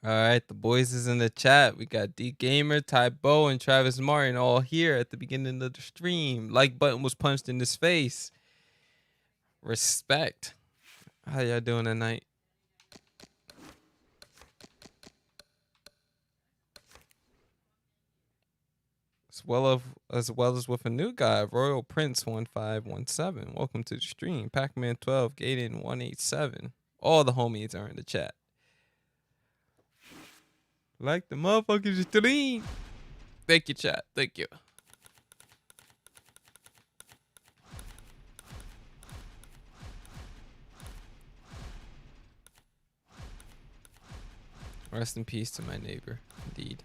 All right, the boys is in the chat. We got D Gamer, Ty Bo, and Travis Martin all here at the beginning of the stream. Like button was punched in his face. Respect. How y'all doing tonight? As well as with a new guy, Royal Prince 1517. Welcome to the stream. Pac-Man 12, Gaten 187. All the homies are in the chat. Like the motherfuckers stream. Thank you, chat. Thank you. Rest in peace to my neighbor. Indeed.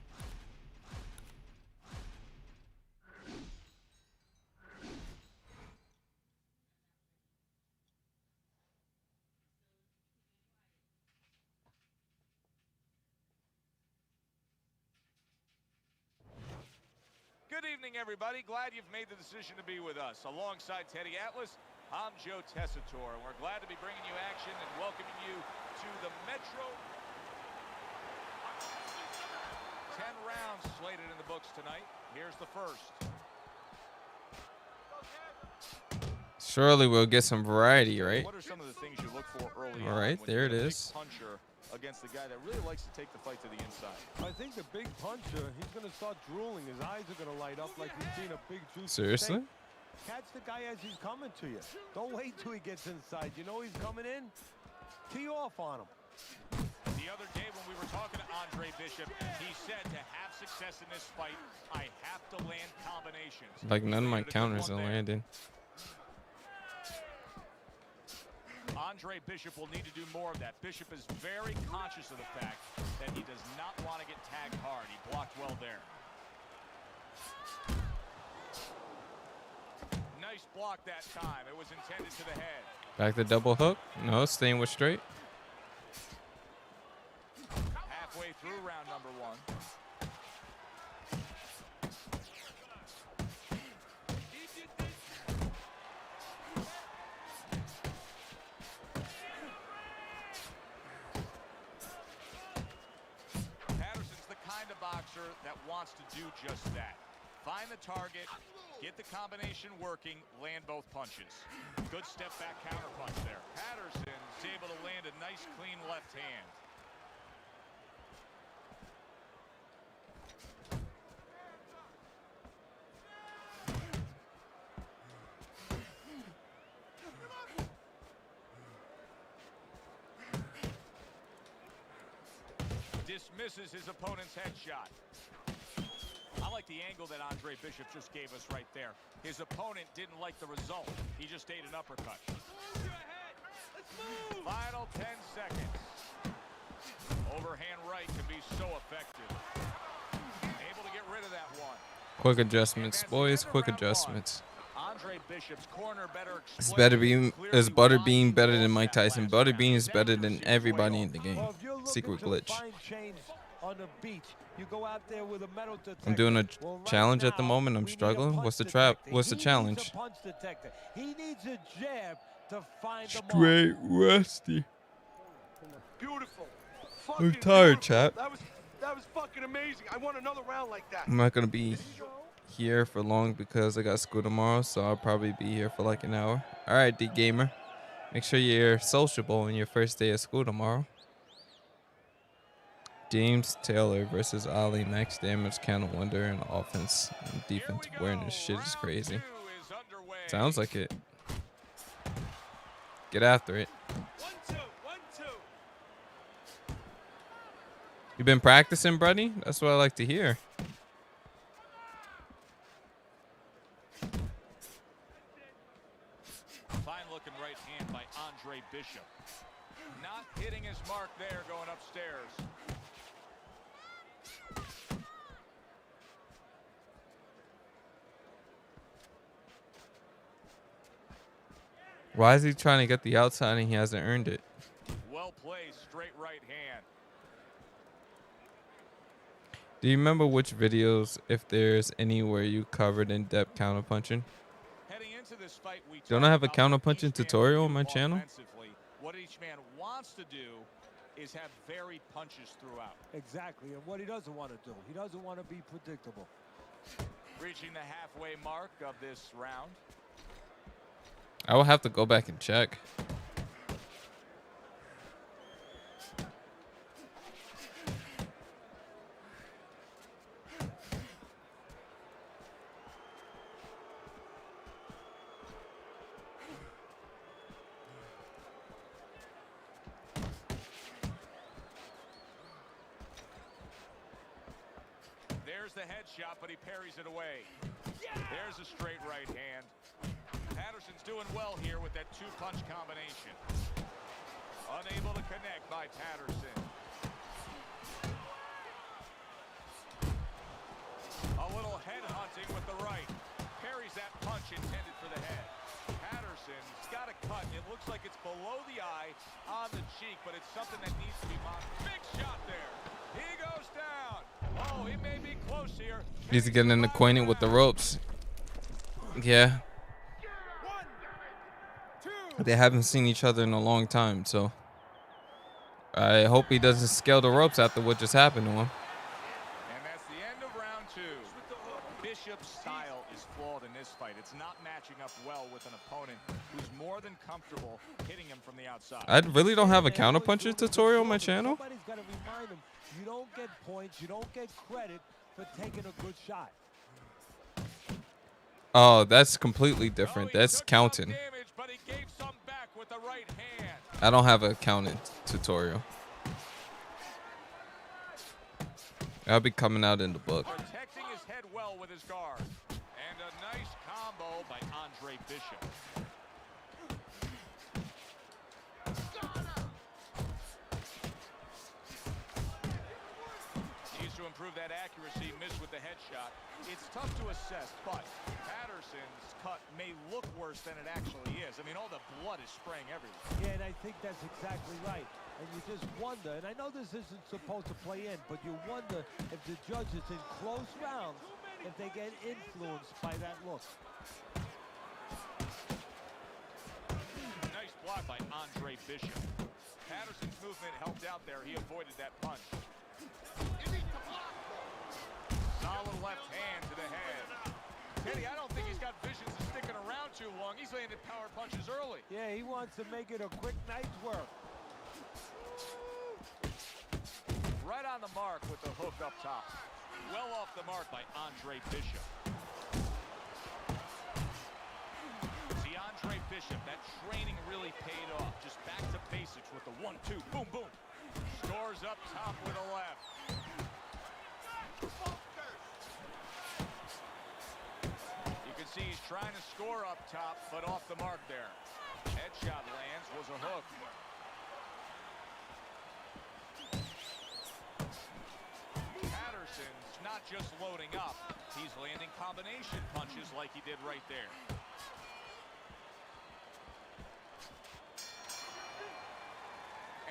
Good evening, everybody. Glad you've made the decision to be with us. Alongside Teddy Atlas, I'm Joe Tessitore, and we're glad to be bringing you action and welcoming you to the Metro. 10 rounds slated in the books tonight. Here's the first. Surely we'll get some variety, right? What are some of the things you look for early on? All right, there it is. Puncher against the guy that really likes to take the fight to the inside. I think the big puncher, he's going to start drooling. His eyes are going to light up like you've seen a big juicy Seriously? steak. Catch the guy as he's coming to you. Don't wait till he gets inside. You know he's coming in? Tee off on him. The other day when we were talking to Andre Bishop, he said to have success in this fight, I have to land combinations. Like none of my counters are landing. Andre Bishop will need to do more of that. Bishop is very conscious of the fact that he does not want to get tagged hard. He blocked well there. Nice block that time. It was intended to the head. Back to double hook. No, staying with straight. Halfway through round number one. Boxer that wants to do just that. Find the target, get the combination working, land both punches. Good step back counter punch there. Patterson's able to land a nice clean left hand. Dismisses his opponent's headshot. I like the angle that Andre Bishop just gave us right there. His opponent didn't like the result. He just ate an uppercut. Final 10 seconds. Overhand right can be so effective. Able to get rid of that one. Quick adjustments, boys. Quick adjustments. Andre Bishop's corner better. Is Butterbean better than Mike Tyson? Butterbean is better than everybody in the game. Secret glitch. I'm doing a challenge at the moment. I'm struggling. What's the trap? What's the challenge? Straight rusty. Beautiful. I'm tired, chap. That was fucking amazing. I want another round like that. I'm not gonna be here for long because I got school tomorrow, so I'll probably be here for like an hour. All right, D Gamer. Make sure you're sociable on your first day of school tomorrow. James Taylor versus Ali. Max damage, counter wonder, and offense and defense awareness. Shit is crazy. Sounds like it. Get after it. 1-2, 1-2. You been practicing, buddy? That's what I like to hear. Fine looking right hand by Andre Bishop. Not hitting his mark there going upstairs. Why is he trying to get the outside and he hasn't earned it? Well played, straight right hand. Do you remember which videos, if there's any where you covered in-depth counterpunching? Heading into this fight, Don't I have a counterpunching tutorial on my channel? What each man wants to do is have varied punches throughout. Exactly, and what he doesn't want to do. He doesn't want to be predictable. Reaching the halfway mark of this round. I will have to go back and check. There's the headshot, but he parries it away. There's a straight right hand. Patterson's doing well here with that two-punch combination. Unable to connect by Patterson. A little head hunting with the right. Parries that punch intended for the head. Patterson's got a cut. It looks like it's below the eye on the cheek, but it's something that needs to be monitored. Big shot there. He goes down. Oh, he may be close here. He's getting acquainted with the ropes. Yeah. They haven't seen each other in a long time, so I hope he doesn't scale the ropes after what just happened to him. And that's the end of round two. Bishop's style is flawed in this fight. It's not matching up well with an opponent who's more than comfortable hitting him from the outside. I really don't have a counterpuncher tutorial on my channel. Somebody's got to remind him, you don't get points, you don't get credit for taking a good shot. Oh, that's completely different. That's counting. Damage, but he gave some back with the right hand. I don't have a counting tutorial. I'll be coming out in the book. Protecting his head well with his guard. And a nice combo by Andre Bishop. Needs to improve that accuracy. Missed with the headshot. It's tough to assess, but Patterson's cut may look worse than it actually is. I mean, all the blood is spraying everywhere. Yeah, and I think that's exactly right. And you just wonder, and I know this isn't supposed to play in, but you wonder if the judges in close rounds, if they get influenced by that look. Nice block by Andre Bishop. Patterson's movement helped out there. He avoided that punch. Solid left hand to the head. Teddy, I don't think he's got visions of sticking around too long. He's landed power punches early. Yeah, he wants to make it a quick night's work. Right on the mark with the hook up top. Well off the mark by Andre Bishop. See, Andre Bishop, that training really paid off. Just back to basics with the 1-2. Boom, boom. Scores up top with a left. You can see he's trying to score up top, but off the mark there. Headshot lands, was a hook. Patterson's not just loading up, he's landing combination punches like he did right there.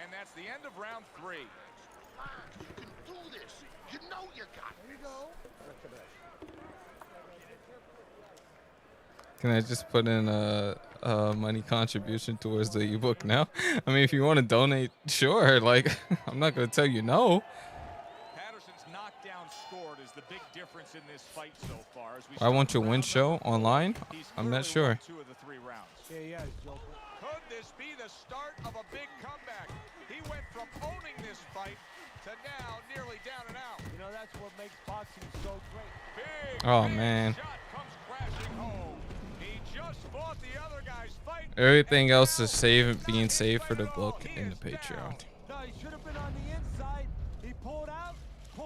And that's the end of round three. You can do this. You know you got it. There you go. Can I just put in a money contribution towards the ebook now? I mean, if you want to donate, sure. Like, I'm not going to tell you no. Patterson's knockdown scored is the big difference in this fight so far. As we I want your start win round show number online. four, he's I'm not clearly won sure. 2 of the 3 rounds. Yeah, Joker. Could this be the start of a big comeback? He went from owning this fight to now nearly down and out. You know, that's what makes boxing so great. Big, Oh, big man. shot comes crashing home. He just fought the other guy's fight. Everything and else now is being can't saved fight for the at all. book He in the is Patreon. down. No, he should have been on the inside. He pulled out.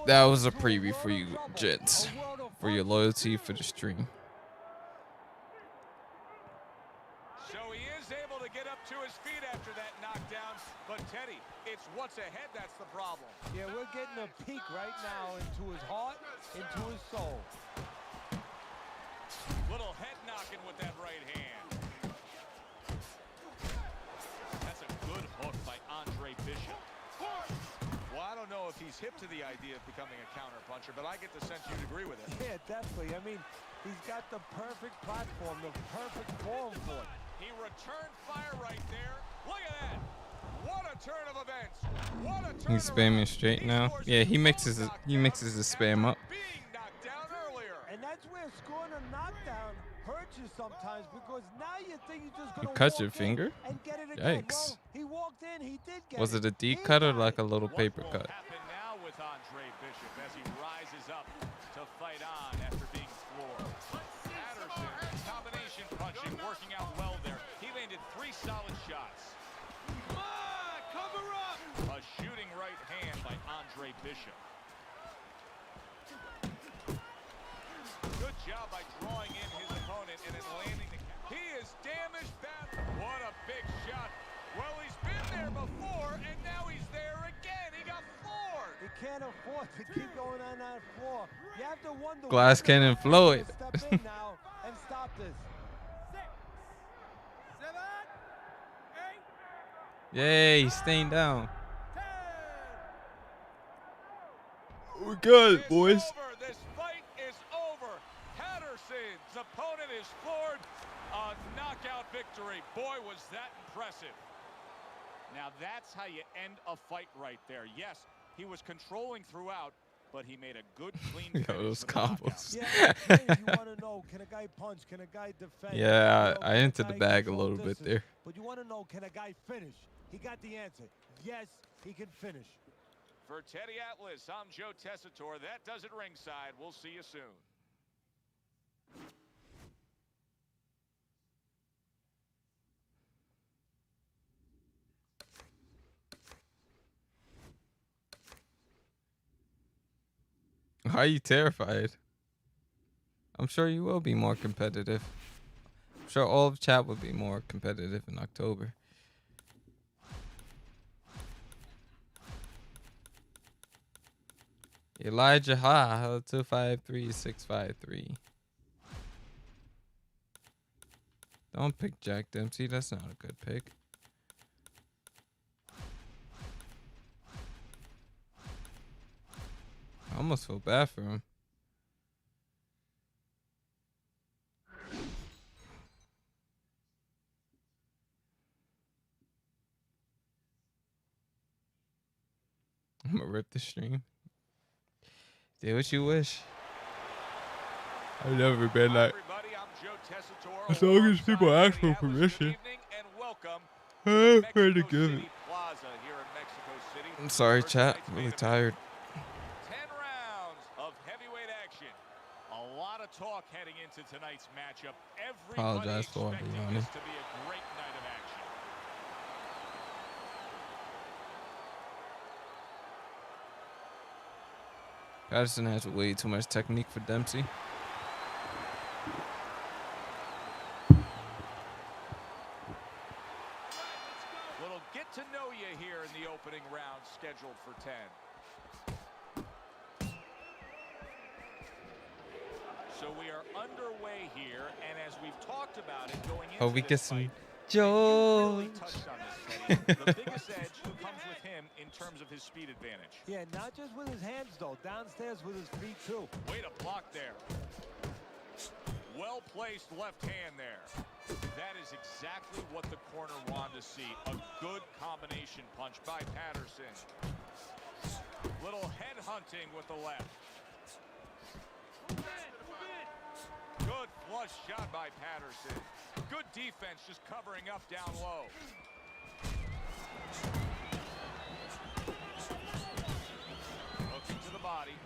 That out was a into preview world for of you, trouble. gents, A world of for your fight. loyalty for the stream. So he is able to get up to his feet after that knockdown. But Teddy, it's what's ahead that's the problem. Yeah, we're getting a peek right now into his heart, into his soul. Little head knocking with that right hand. That's a good hook by Andre Bishop. Well, I don't know if he's hip to the idea of becoming a counterpuncher, but I get the sense you'd agree with it. Yeah, definitely. I mean, he's got the perfect platform, the perfect form for it. He returned fire right there. Look at that. What a turn of events. What a turn He's spamming straight now. Yeah, he mixes his spam up. Being knocked down earlier. And that's where scoring a knockdown hurts you sometimes because now you think you're just You going to cut walk your in finger? and get it again. Yikes. Well, he walked in, he did get Was it. it a D He cut or got like it. a little What paper will cut? happen now with Andre Bishop as he rises up to fight on after being floored? Patterson, combination punching, working out well there. He landed 3 solid shots. Come on, cover up. A shooting right hand by Andre Bishop. Good job by drawing in his opponent and then landing the count. He is damaged bad. What a big shot. Well, he's been there before, and now he's there again. He got floored. He can't afford to keep going on that floor. You have to wonder. Glass when the cannon referee Floyd. will Step in now and stop this. 6, 7, 8, Yay, he's staying down. 10. We're good, It's boys. over. This fight is over. Patterson's opponent is floored. A knockout victory. Boy, was that impressive. Now that's how you end a fight right there. Yes, he was controlling throughout, but he made a good, clean Yo, finish those with a knockout. combos. Yeah, you want to know, can a guy punch? Can a guy defend? Yeah, You know, I can a entered the guy bag a control little bit distance? there. But you want to know, can a guy finish? He got the answer. Yes, he can finish. For Teddy Atlas, I'm Joe Tessitore. That does it ringside. We'll see you soon. Why are you terrified? I'm sure you will be more competitive. I'm sure all of chat will be more competitive in October. Elijah Ha 253653. Don't pick Jack Dempsey. That's not a good pick. I almost feel bad for him. I'm gonna rip the stream. Do what you wish. I've never been Hi, like. everybody. I'm Joe Tessitore. As long as people alongside ask Teddy for Atlas. permission. Good evening and welcome I'm to afraid to Mexico give City it. Plaza here in Mexico City. I'm sorry, for chat. tonight's I'm really main event. tired. 10 rounds of heavyweight action. A lot of talk heading into tonight's matchup. Everybody Apologize for all the expecting yawning. this to be a great night of action. Patterson has way too much technique for Dempsey. Little get to know you here in the opening round scheduled for 10. So we are underway here, and as we've talked about it going into Oh, we this get some fight, and you really George. touched on this, Teddy. The biggest edge comes with him in terms of his speed advantage. Yeah, not just with his hands, though. Downstairs with his feet, too. Way to block there. Well-placed left hand there. That is exactly what the corner wanted to see. A good combination punch by Patterson. Little head hunting with the left. Good flush shot by Patterson. Good defense just covering up down low. Hooking to the body.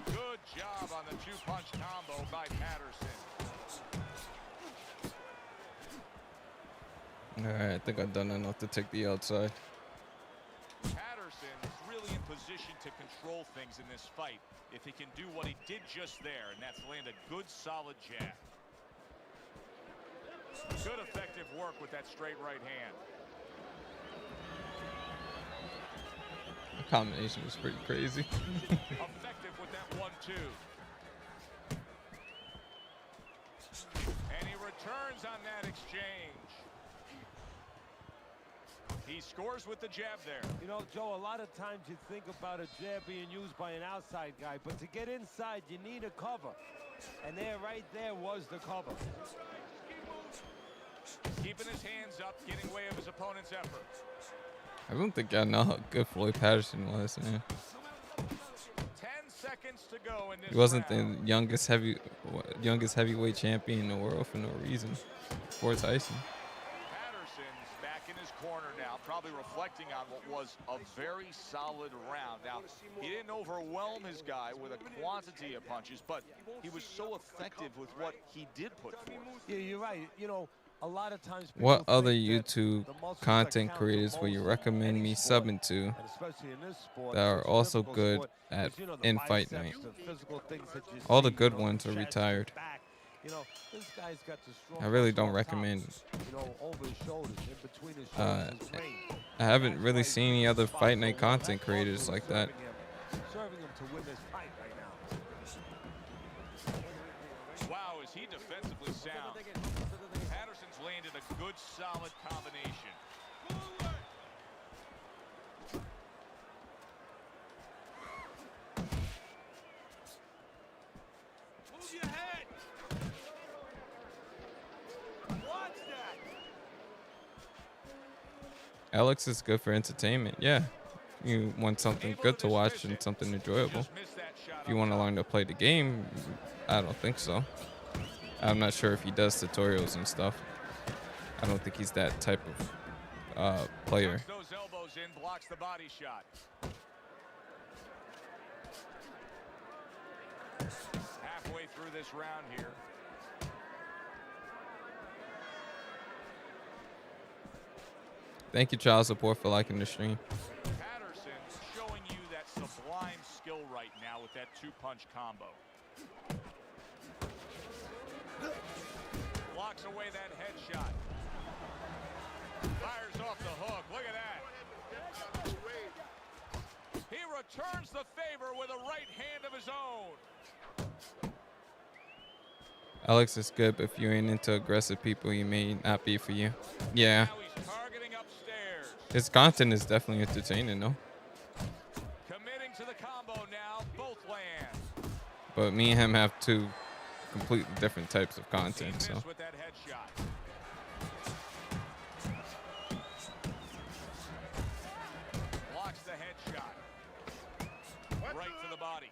Good job on the two-punch combo by Patterson. Alright, I think I've done enough to take the outside. Patterson is really in position to control things in this fight if he can do what he did just there, and that's land a good, solid jab. Good, effective work with that straight right hand. The combination was pretty crazy. Effective with that 1-2. And he returns on that exchange. He scores with the jab there. You know, Joe, a lot of times you think about a jab being used by an outside guy, but to get inside, you need a cover. And there, right there, was the cover. Keeping his hands up, getting way of his opponent's effort. I don't think I know how good Floyd Patterson was, man. 10 seconds to go in this He wasn't round. the youngest heavyweight champion in the world for no reason. Before Tyson. Patterson's back in his corner now, probably reflecting on what was a very solid round. Now, he didn't overwhelm his guy with a quantity of punches, but he was so effective with what he did put forth. Yeah, you're right. You know, a lot of times What people other think that YouTube the muscles that content count the creators would you most in recommend any me sport, subbing to and especially in this sport, that are such a also difficult good sport, at is, you know, the in fight biceps, night? the physical things that you All the see, good you know, ones the are chest, the retired. back. You know, this guy's got the strong I really muscle don't up top, recommend. you know, over his shoulders, in between his Uh, shoulders, his brain. I haven't That's really why seen he any keeps other the spot fight so night well. content That creators muscle is like that. serving him to win this fight right now. Wow, is he defensively sound. Patterson's landed a good, solid combination. Move your head. Watch that. Alex is good for entertainment. Yeah. You want something good to watch and something enjoyable. Just missed that shot If you up want to top. learn to play the game, I don't think so. I'm not sure if he does tutorials and stuff. I don't think he's that type of player. Tucks those elbows in, blocks the body shot. Halfway through this round here. Thank you, child support, for liking the stream. Patterson showing you that sublime skill right now with that two-punch combo. Blocks away that headshot. Fires off the hook. Look at that. He returns the favor with a right hand of his own. Alex is good, but if you ain't into aggressive people, he may not be for you. Yeah. Now he's targeting upstairs. His content is definitely entertaining, though. Committing to the combo now. Both land. But me and him have two completely different types of He content, missed so. with that headshot. Blocks the headshot. Right to the body.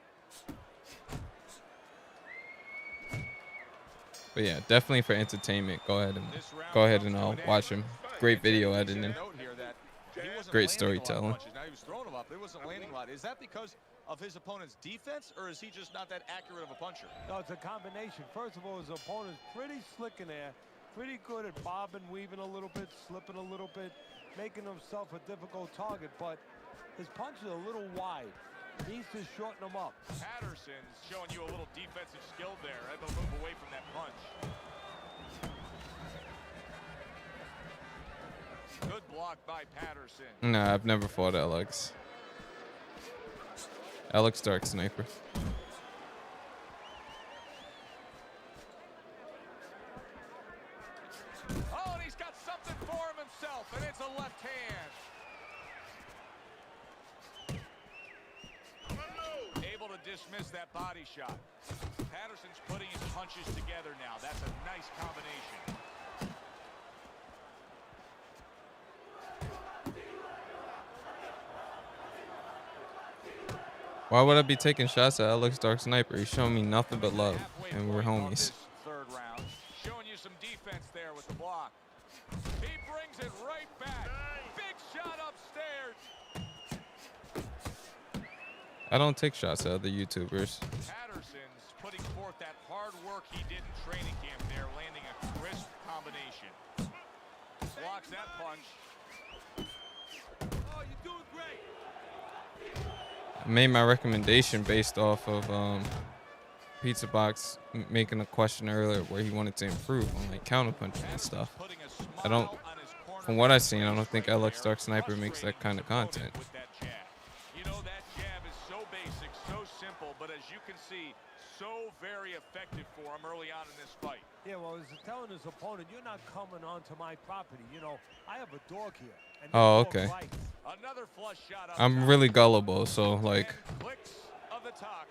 But yeah, definitely for entertainment. Go ahead This round and comes to an watch him. Great video editing. Note here that he wasn't Great landing a lot of storytelling. punches. Now he was throwing them up, but he wasn't landing a lot. Is that because of his opponent's defense, or is he just not that accurate of a puncher? No, it's a combination. First of all, his opponent's pretty slick in there, pretty good at bobbing, weaving a little bit, slipping a little bit, making himself a difficult target, but his punches are a little wide. Needs to shorten them up. Patterson's showing you a little defensive skill there. Able to move away from that punch. Good block by Patterson. Nah, I've never fought Alex. Alex Dark Sniper. Oh, and he's got something for him himself, and it's a left hand. Able to dismiss that body shot. Patterson's putting his punches together now. That's a nice combination. Why would I be taking shots at Alex Dark Sniper? He's showing me nothing but love, Halfway and we're point of homies. this third round. Showing you some defense there with the block. He brings it right back. Big shot upstairs. I don't take shots at other YouTubers. Patterson's putting forth that hard work he did in training camp there, landing a crisp combination. Blocks that punch. Oh, you're doing great. I made my recommendation based off of Pizza Box making a question earlier where he wanted to improve on like counterpunching and stuff. Putting a I don't, smile on his corner from what I've seen, I don't face think right Alex there. Dark Sniper makes that kind of Frustrating content. with that jab. You know, that jab is so basic, so simple, but as you can see, so very effective for him early on in this fight. Yeah, well, he's telling his opponent, you're not coming onto my property. You know, I have a dog here. And Oh, this dog okay. bites. Another flush shot up I'm top. really gullible, so like, And clicks of the top.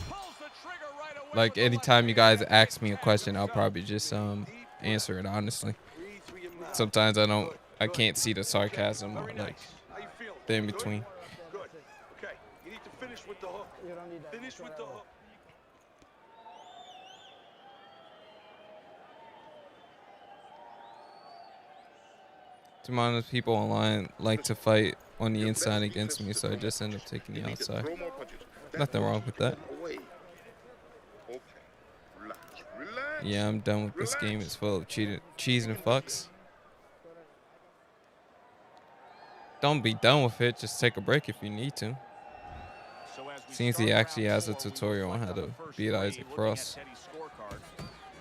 Pulls the trigger right away Like with the left anytime you hand. guys ask me a question, I'll probably just answer it honestly. Sometimes I can't see the sarcasm or like the in between. Good. Okay. You need to finish with the hook. Finish with the hook. To be honest, people online like to fight on the inside against me, so I just end up taking the outside. Nothing wrong with that. Away. Okay. Relax. Relax. Yeah, I'm done with this game. It's full of cheese and fucks. Don't be done with it. Just take a break if you need to. So as we Seems he start actually round has a 4, we tutorial on reflect how the to first beat three, Isaac looking Cross. at Teddy's scorecard.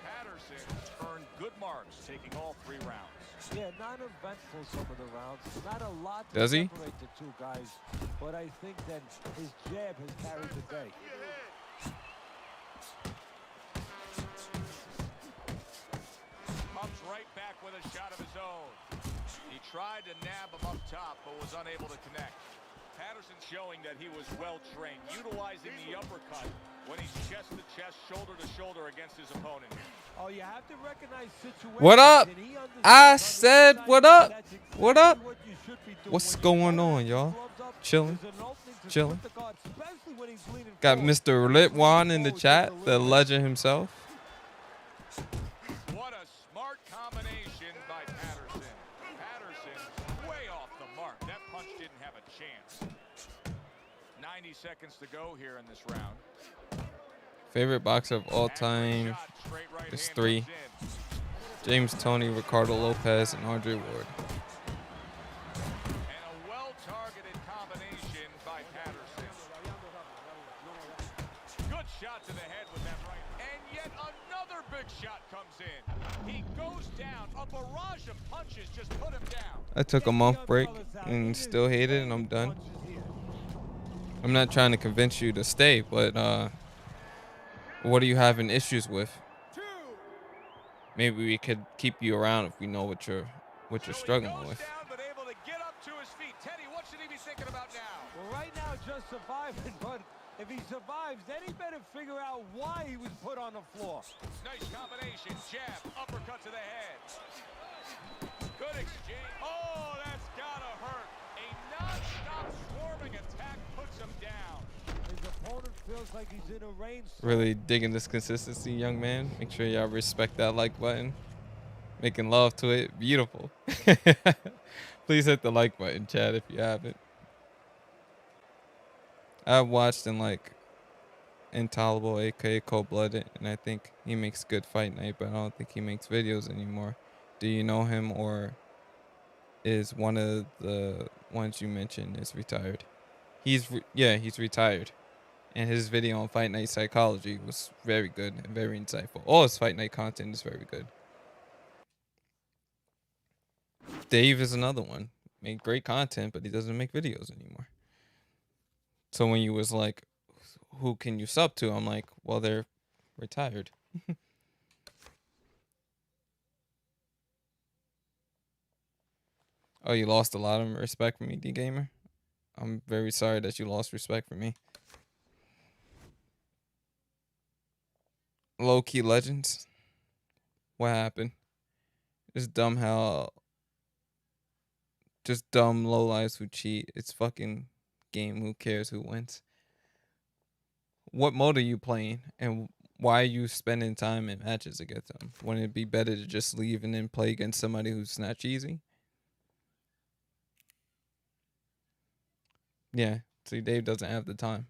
Patterson earned good marks, taking all 3 rounds. Yeah, not eventful some of the rounds. Not a lot to Does he? separate the two guys, but I think that his jab has carried the day. Comes right back with a shot of his own. He tried to nab him up top, but was unable to connect. Patterson showing that he was well-trained, utilizing the uppercut when he's chest-to-chest, shoulder-to-shoulder against his opponent. Oh, you have to recognize situations. What up? and he understands I on the said, inside what up? that's What exactly up? what you should be doing. What's When your going opponent on, has his y'all? gloves up, Chilling. there's an opening to Chilling. split the guard, especially when he's leaning Got forward. Mr. Litwan in the chat, the legend himself. What a smart combination by Patterson. Patterson way off the mark. That punch didn't have a chance. 90 seconds to go here in this round. Favorite boxer of all time. Shot, straight right There's hand 3. comes in. James Toney, Ricardo Lopez, and Andre Ward. And a well-targeted combination by Patterson. Good shot to the head with that right. And yet another big shot comes in. He goes down. A barrage of punches just put him down. I took a month break and still hate it, and I'm done. I'm not trying to convince you to stay, but what are you having issues with? Maybe we could keep you around if we know what you're struggling with. Down, but able to get up to his feet. Teddy, what should he be thinking about now? Well, right now, just surviving, but if he survives, then he better figure out why he was put on the floor. Nice combination. Jab, uppercut to the head. Good exchange. Oh, that's gotta hurt. A non-stop swarming attack puts him down. His opponent feels like he's in a rainstorm. Really digging this consistency, young man. Make sure y'all respect that like button. Making love to it. Beautiful. Please hit the like button, Chad, if you haven't. I've watched in like Intolerable, aka Cold Blooded, and I think he makes good fight night, but I don't think he makes videos anymore. Do you know him, or is one of the ones you mentioned is retired? He's retired. And his video on Fight Night Psychology was very good and very insightful. All his Fight Night content is very good. Dave is another one. Made great content, but he doesn't make videos anymore. So when you was like, who can you sub to? I'm like, well, they're retired. Oh, you lost a lot of respect for me, D-Gamer? I'm very sorry that you lost respect for me. Low-key legends. What happened? Just dumb how... Just dumb lowlifes who cheat. It's fucking game. Who cares who wins? What mode are you playing? And why are you spending time in matches against them? Wouldn't it be better to just leave and then play against somebody who's not cheesy? Yeah. See, Dave doesn't have the time.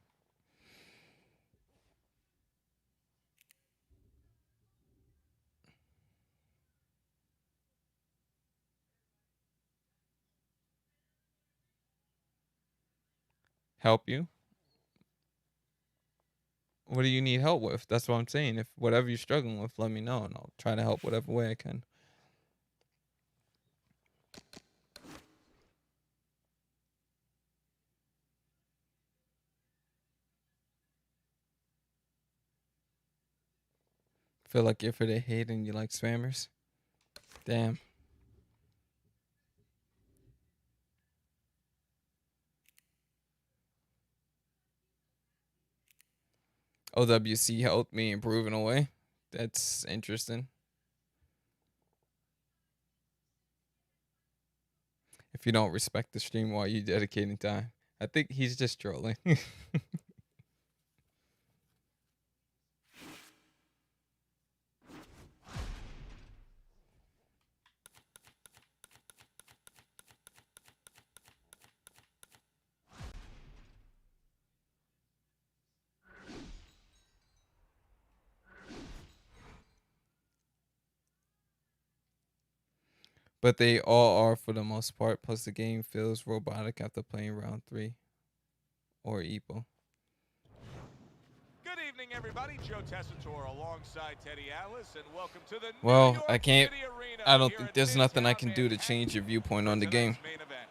Help you? What do you need help with? That's what I'm saying. If whatever you're struggling with, let me know, and I'll try to help whatever way I can. Feel like you're for the hate and you like spammers? Damn. OWC helped me improve in a way. That's interesting. If you don't respect the stream while you dedicating time, I think he's just trolling. But they all are for the most part. Plus, the game feels robotic after playing round 3 or Epo. Good evening, everybody. Joe Tessitore alongside Teddy Atlas, and welcome to the Well, New York I can't. City Arena I don't here think in there's nothing I Midtown can do to Manhattan change your viewpoint for on the game. tonight's main event.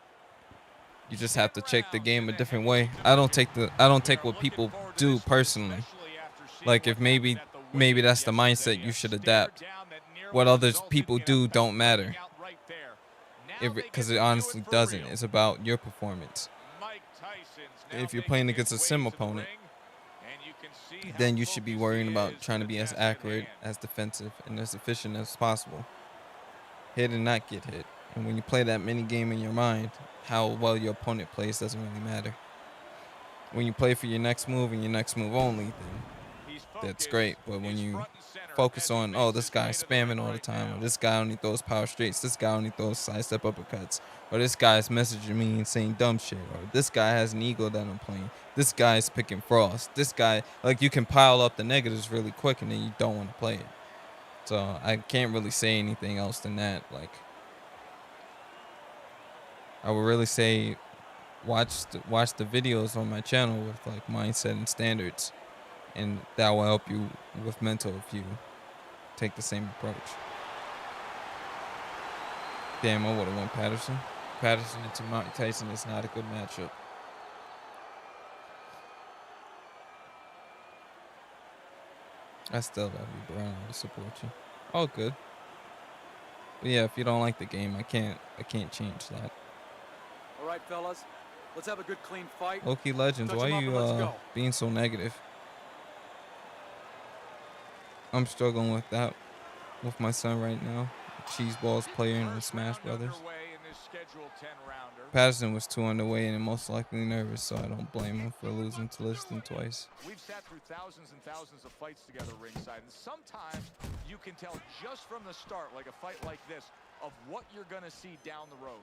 You just 10 have to check the rounds game in a the different way. heavyweight I don't division. take We are what looking people forward to do this one, personally. especially after seeing Like what if maybe happened at the weigh-in that's the yesterday. mindset you A should stare adapt. down that nearly What others resulted people in a do belt don't matter. breaking out right there. Now they Because get it to do honestly for doesn't. real. It's about your performance. Mike Tyson's now If you're making playing his against a way sim to the opponent, ring, and you can see how then you should be focused worrying he about is trying for to the be as task at accurate, hand. as defensive, and as efficient as possible. Hit and not get hit. And when you play that mini game in your mind, how well your opponent plays doesn't really matter. When you play for your next move and your next move only, then He's that's focused. great. But when He's you front and center focus as he on, oh, makes this his way guy's to the ring spamming all the right time, now. or this guy only throws power straights, this guy only throws sidestep uppercuts, or this guy's messaging me and saying dumb shit, or this guy has an ego that I'm playing, this guy's picking frost, this guy, like, you can pile up the negatives really quick and then you don't want to play it. So I can't really say anything else than that. Like, I would really say watch the videos on my channel with like mindset and standards, and that will help you with mental if you take the same approach. Damn, I would have went Patterson. Patterson into Mike Tyson is not a good matchup. I still love you, bro. I will support you. All good. But yeah, if you don't like the game, I can't change that. All right, fellas, let's have a good, clean fight. Loki Legends, Touch why 'em up and let's you go. being so negative? I'm struggling with that with my son right now. Cheese balls playing on Smash Brothers. Patterson was 2 underway and most likely nervous, so I don't blame him for losing to Liston twice. We've sat through thousands and thousands of fights together ringside, and sometimes you can tell just from the start, like a fight like this, of what you're going to see down the road.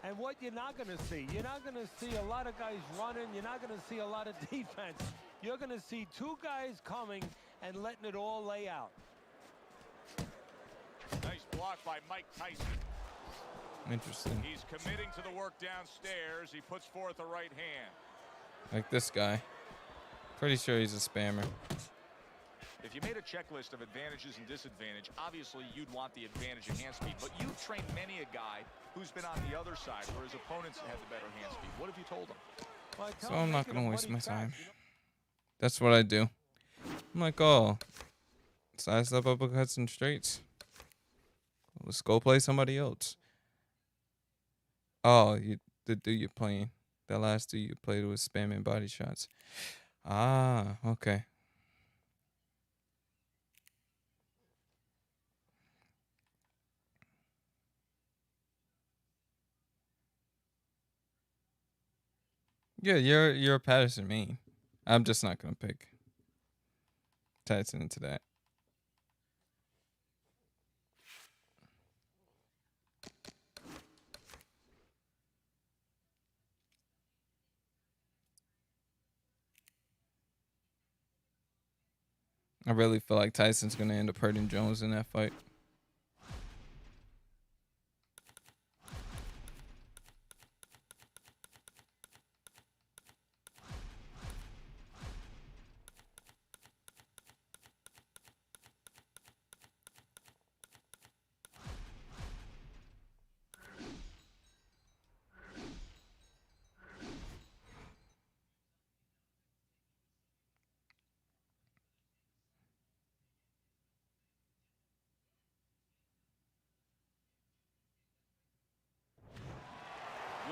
And what you're not going to see. You're not going to see a lot of guys running. You're not going to see a lot of defense. You're going to see 2 guys coming and letting it all lay out. Nice block by Mike Tyson. Interesting. He's committing to the work downstairs. He puts forth a right hand. Like this guy. Pretty sure he's a spammer. If you made a checklist of advantages and disadvantage, obviously you'd want the advantage of hand speed. But you've trained many a guy who's been on the other side where his opponents had the better hand speed. What have you told him? Well, So I'm not going to waste my time. You know? That's what I do. I'm like, oh, size up uppercuts and straights. Let's go play somebody else. Oh, the dude you're playing. That last dude you played was spamming body shots. Ah, okay. Yeah, you're a Patterson main. I'm just not gonna pick Tyson into that. I really feel like Tyson's gonna end up hurting Jones in that fight.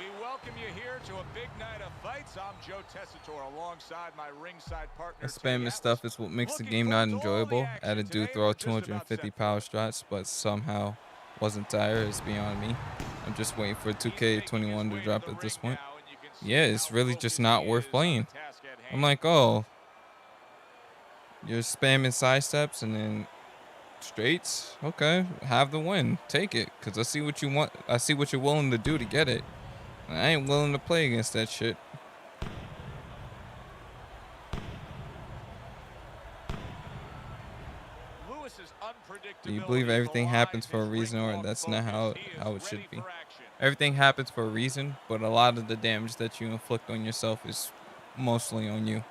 We welcome you here to a big night of fights. I'm Joe Tessitore alongside my ringside partner. Spamming stuff is what makes the game not enjoyable. I had a dude throw 250 power shots, but somehow wasn't tired. It's beyond me. I'm just waiting for 2K21 to drop at this point. Yeah, it's really just not worth playing. I'm like, oh, you're spamming side steps and then straights. Okay, have the win. Take it, because I see what you want. I see what you're willing to do to get it. And I ain't willing to play against that shit. Do you believe everything happens for a reason, or that's not how it should be? Everything happens for a reason, but a lot of the damage that you inflict on yourself is mostly on you.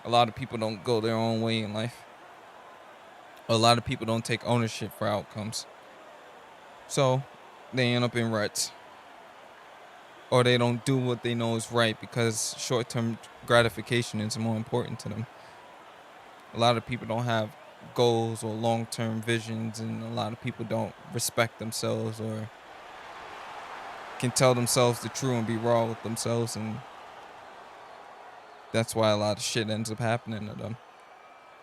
A lot of people don't go their own way in life. A lot of people don't take ownership for outcomes. So they end up in ruts. Or they don't do what they know is right because short-term gratification is more important to them. A lot of people don't have goals or long-term visions, and a lot of people don't respect themselves or can tell themselves the truth and be raw with themselves, and that's why a lot of shit ends up happening to them.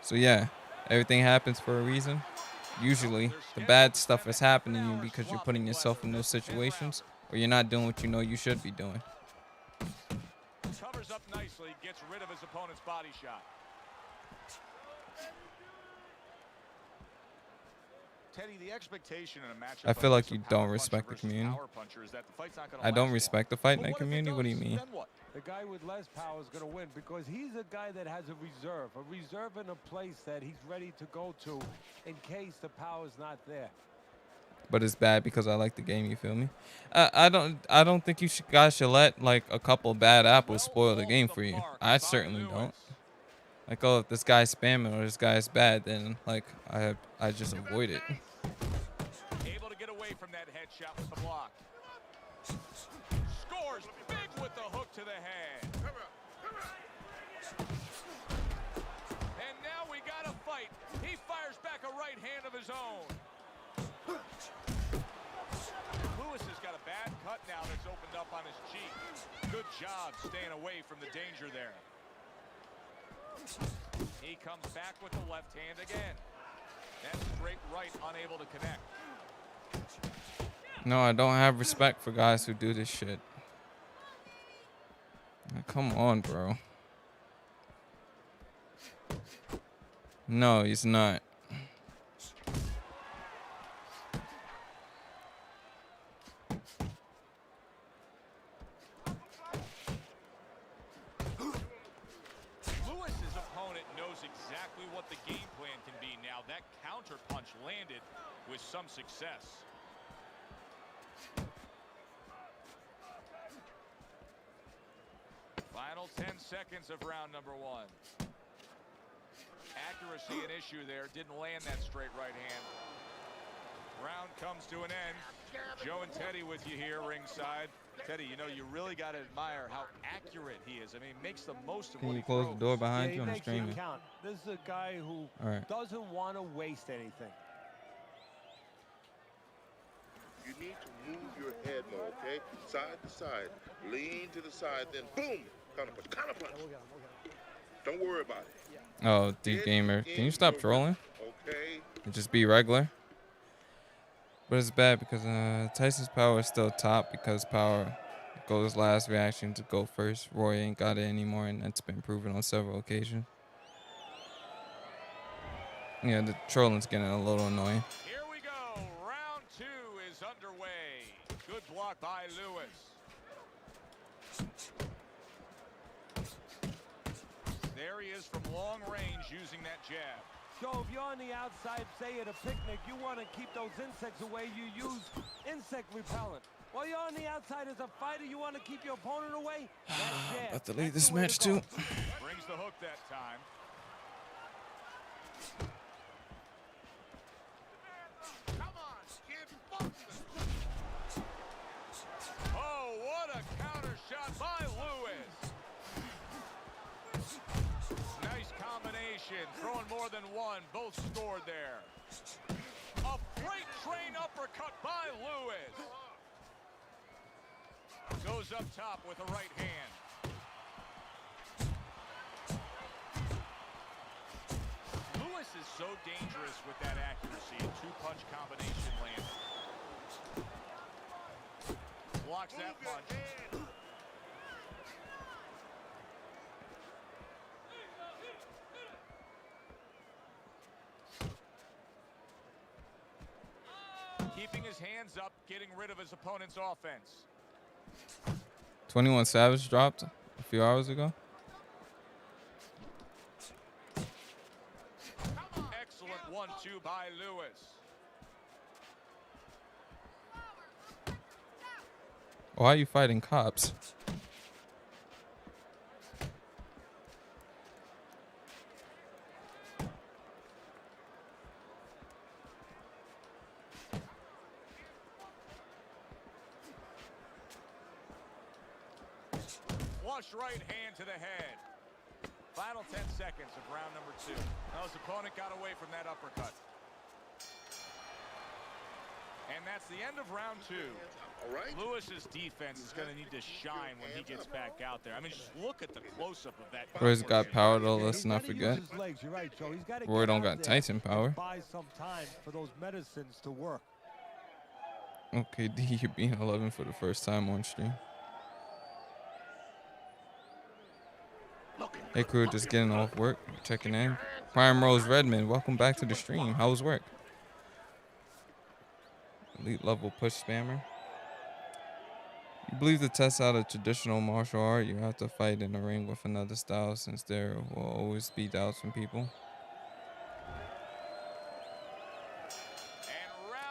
So yeah, everything happens for a reason. Usually the bad stuff is happening to you because you're putting yourself in those situations, or you're not doing what you know you should be doing. Covers up nicely, gets rid of his opponent's body shot. Teddy, the expectation in a matchup I feel like you don't respect the community. I don't respect the Fight Night community. What do you mean? The guy with less power is going to win because he's a guy that has a reserve in a place that he's ready to go to in case the power's not there. But it's bad because I like the game. You feel me? I don't think you guys should let like a couple bad apples spoil the game for you. I certainly don't. Like, oh, if this guy's spamming or this guy's bad, then like I just avoid it. Able to get away from that headshot with the block. Scores big with the hook to the head. And now we got a fight. He fires back a right hand of his own. Lewis has got a bad cut now that's opened up on his cheek. Good job staying away from the danger there. He comes back with the left hand again. That straight right unable to connect. No, I don't have respect for guys who do this shit. Now, come on, bro. No, he's not. Lewis's opponent knows exactly what the game plan can be now. That counter punch landed with some success. Final 10 seconds of round number one. Accuracy an issue there. Didn't land that straight right hand. Round comes to an end. Joe and Teddy with you here ringside. Teddy, you know, you really got to admire how accurate he is. I mean, he makes the most of what he throws. Can you close the door behind you? He I'm makes it streaming. count. This is a guy who doesn't want to waste anything. You need to move your head more, okay? Side to side. Lean to the side, then boom! Counter punch. Counter punch. Don't worry about it. Oh, D-Gamer. Can you stop trolling? Okay. And just be regular? But it's bad because Tyson's power is still top because power goes last, reaction to go first. Roy ain't got it anymore, and that's been proven on several occasions. Yeah, the trolling's getting a little annoying. Here we go. Round two is underway. Good block by Lewis. There he is from long range using that jab. So if you're on the outside, say at a picnic, you want to keep those insects away, you use insect repellent. While you're on the outside as a fighter, you want to keep your opponent away? About to leave this match too. Brings the hook that time. Come on, kid. Oh, what a counter shot by Lewis. Nice combination, throwing more than one. Both scored there. A freight train uppercut by Lewis. Goes up top with a right hand. Lewis is so dangerous with that accuracy. A two-punch combination lands. Blocks that punch. Keeping his hands up, getting rid of his opponent's offense. 21 Savage dropped a few hours ago. Excellent 1-2 by Lewis. Why are you fighting cops? Flush right hand to the head. Final 10 seconds of round number 2. Now his opponent got away from that uppercut. And that's the end of round 2. All right. Lewis's defense is going to need to shine when he gets back out there. I mean, just look at the close-up of that. Roy's got power though, let's not He's gotta forget. use his legs, you're right, Joe. He's gotta Roy get don't out got there Tyson power. and buy some time for those medicines to work. Okay, D, you're being 11 for the first time on stream. Hey crew, just getting off work, checking in. Prime Rose Redmond, welcome back to the stream. How was work? Elite level push spammer. You believe to test out a traditional martial art, you have to fight in the ring with another style since there will always be doubts from people. And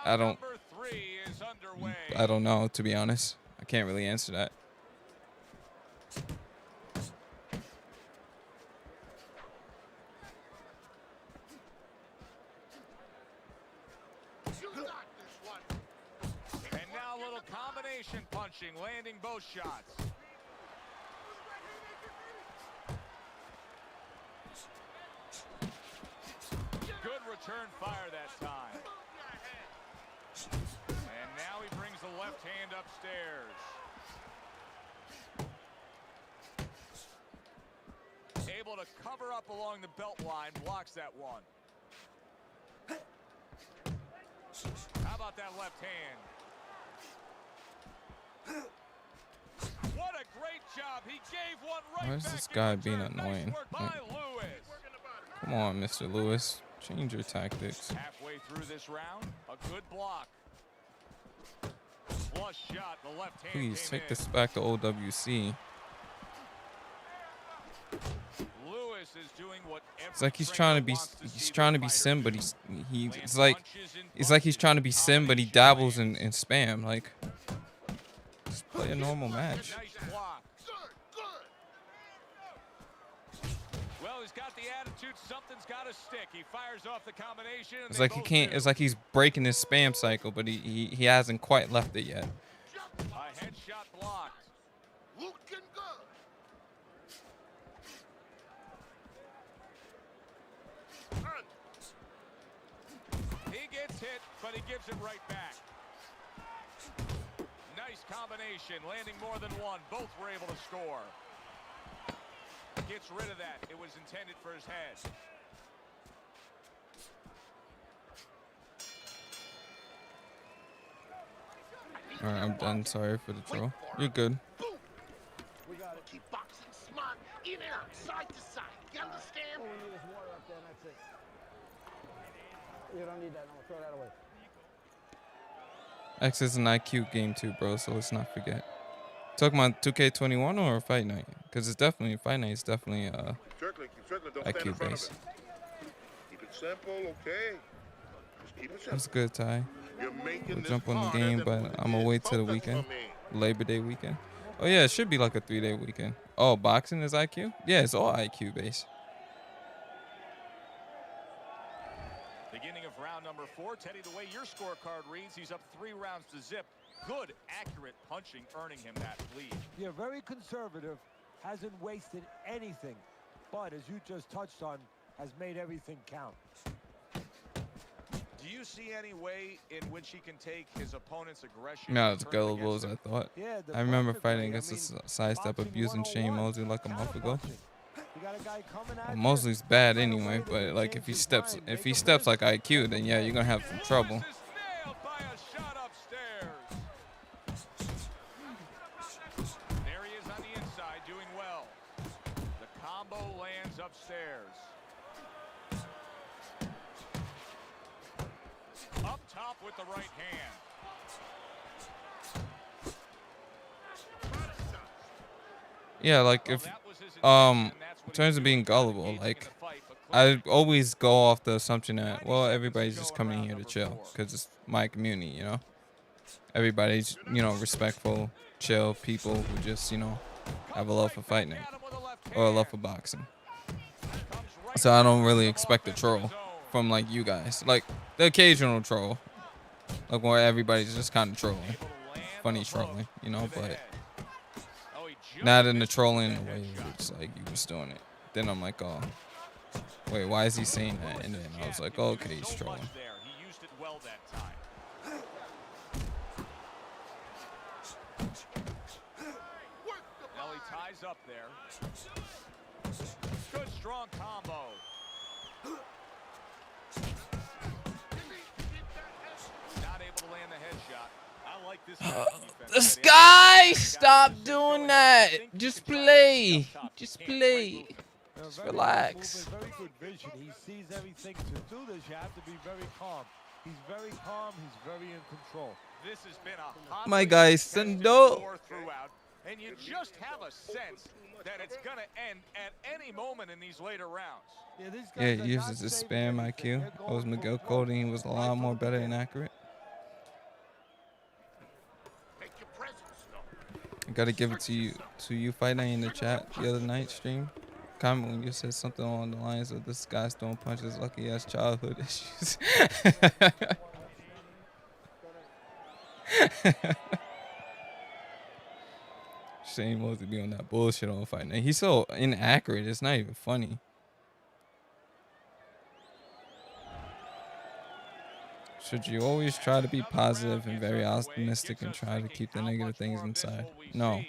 I round don't- number 3 is underway. I don't know, to be honest. I can't really answer that. And now a little combination punching, landing both shots. Good return fire that time. And now he brings the left hand upstairs. Able to cover up along the belt line, blocks that one. How about that left hand? What a great job. He gave one right Why is back this in guy return. being Nice annoying? work by Like, Lewis. come on, Mr. Lewis. Change your tactics. Halfway through this round, a good block. Flush shot, the left hand Please came take in. this back to OWC. Lewis is doing what It's like he's trying to be Sim, but it's like he's trying to be Sim, but he dabbles in spam. Like, just play a normal match. Nice block. Well, he's got the attitude. Something's got to stick. He fires off the combination. And It's they like he both can't. do. It's like he's breaking his spam cycle, but he hasn't quite left it yet. A headshot blocked. Looking good. He gets hit, but he gives it right back. Nice combination, landing more than one. Both were able to score. Gets rid of that. It was intended for his head. All right, I'm done. Sorry for the troll. You're good. We got it. Keep boxing smart, in and out, side to side. You understand? All we need is water up there, and that's it. You don't need that. No, throw that away. X is an IQ game too, bro. So let's not forget. Talking about 2K21 or Fight Night? Because it's definitely Fight Night. Is definitely Keep circling, don't stand in IQ front based. of it. Keep it simple, okay? Just keep it simple. That's good, Ty. You're making We'll this jump on the harder game, than but what it I'm gonna is. wait till the Focus weekend. for me. Labor Day weekend. Oh yeah, it should be like a 3-day weekend. Oh, boxing is IQ? Yeah, it's all IQ based. Beginning of round number 4. Teddy, the way your scorecard reads, he's up 3 rounds to zip. Good, accurate punching, earning him that lead. Yeah, very conservative, hasn't wasted anything, but as you just touched on, has made everything count. Do Do you see any way in which he can take his opponent's aggression? Not and as turn it gullible as against I him? thought. Yeah, I remember defensively, fighting I against mean, this sidestep boxing abusing Shane 101, Mosley like a month ago. counterpunching. You got a guy coming at Well, you, Mosley's bad find a anyway, way to but like change if he his steps mind, if make he him steps like miss, IQ, make then him yeah, pay. you're gonna have some Lewis trouble. is nailed by a shot upstairs. There he is on the inside, doing well. The combo lands upstairs. Up top with the right hand. Yeah, like Well, if that was his in intention. That's what terms he of was being doing, gullible, engaging in like the fight, but I clearly always go off the assumption that 90 well seconds to everybody's go just in coming round here to number chill 4. because it's my community, you know. Everybody's respectful, chill people who just have a love for fighting or a love for boxing. So I don't really expect a troll from like you guys, like the occasional troll, like where everybody's just kind of trolling, funny trolling, but not in the trolling way it's like you was doing it. Then I'm like, oh, wait, why is he saying that? And then I was like, oh, okay, he's trolling. He used it well that time. Now he ties up there. Good strong combo. Not able to land the headshot. I like this kind of defense. This guy, stop doing that. Just play. Just play. Just relax. Very good vision. He sees everything. To do this, you have to be very calm. He's very calm. He's very in control. This has been a My guy, Sendo. war throughout, and you just have a sense that it's gonna end at any moment in these later rounds. Yeah, these Yeah, guys he are uses not his saving spam anything. IQ. They're I was going Miguel for Cody. broke He was a right lot from more the better and beginning. accurate. Make your presence known. I gotta give it to you Fight Night in the chat the other night stream. Comment when you said something along the lines of this guy's throwing punches like he has childhood issues. Shane Mosley be on that bullshit on Fight Night. He's so inaccurate. It's not even funny. Should you always try to be positive and very optimistic and try to keep the negative things inside? No.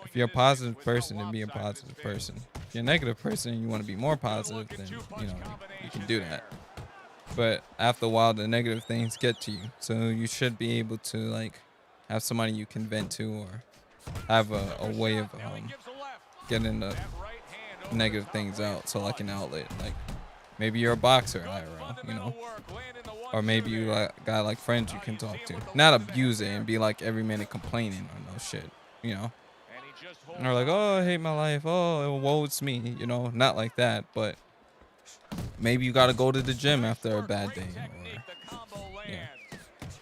If you're a positive person, then be a positive person. If you're a negative person and you want to be more positive, then you can do that. But after a while, the negative things get to you. So you should be able to like have somebody you can vent to or have a way of getting the negative things out. So like an outlet, like maybe you're a boxer, IRL, or maybe you got like friends you can talk to. Not abuse it and be like every minute complaining or no shit, Or like, oh, I hate my life. Oh, woe it's me. Not like that, but maybe you got to go to the gym after a bad day.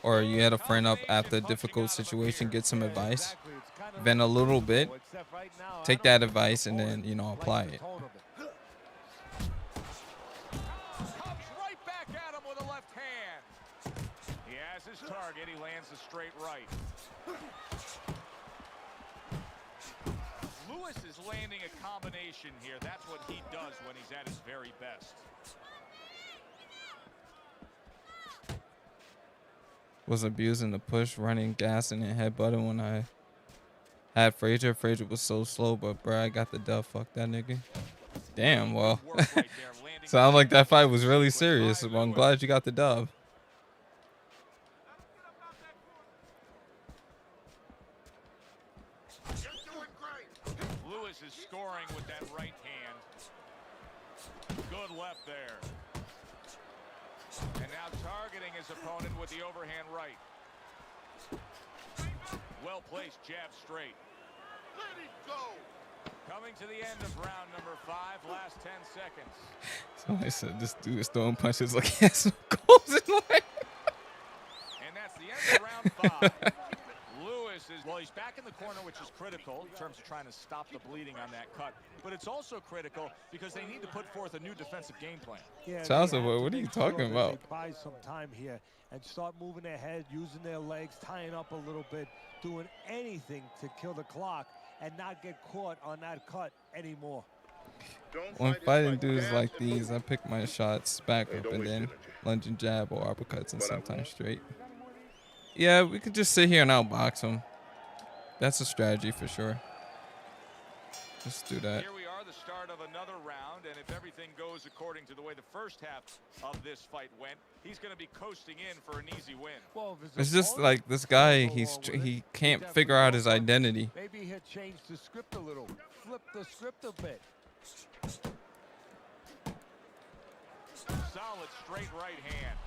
Or you had a friend up after a difficult situation, get some advice, vent a little bit, take that advice, and then, apply it. His target, he lands a straight right. Lewis is landing a combination here. That's what he does when he's at his very best. Was abusing the push, running, gassing, and headbutting when I had Frazier. Frazier was so slow, but bro, I got the dub. Fuck that nigga. Damn, well. Sounds like that fight was really serious. Well, I'm glad you got the dub. Lewis is scoring with that right hand. Good left there. And now targeting his opponent with the overhand right. Well placed jab straight. Let it go. Coming to the end of round number 5, last 10 seconds. Somebody said this dude is throwing punches like he has no goals in life. And that's the end of round 5. Lewis is, well, he's back in the corner, which is critical in terms of trying to stop the bleeding on that cut. But it's also critical because they need to put forth a new defensive game plan. Yeah, Chelsea, what are you talking about? They buy some time here and start moving their head, using their legs, tying up a little bit, doing anything to kill the clock and not get caught on that cut anymore. Don't When fight his fighting fight. dudes Jab like and these, move. I pick my shots back Hey, up don't and waste then energy. lunge and jab or uppercuts and But I sometimes won't. straight. Yeah, we could just sit here and outbox him. That's a strategy for sure. Just do that. Here we are, the start of another round, and if everything goes according to the way the first half of this fight went, he's going to be coasting in for an easy win. Well, if his It's just opponent like this guy. don't go along with it, He can't definitely figure out will his punch. identity. Maybe he'll change the script a little, flip the script a bit. Solid straight right hand.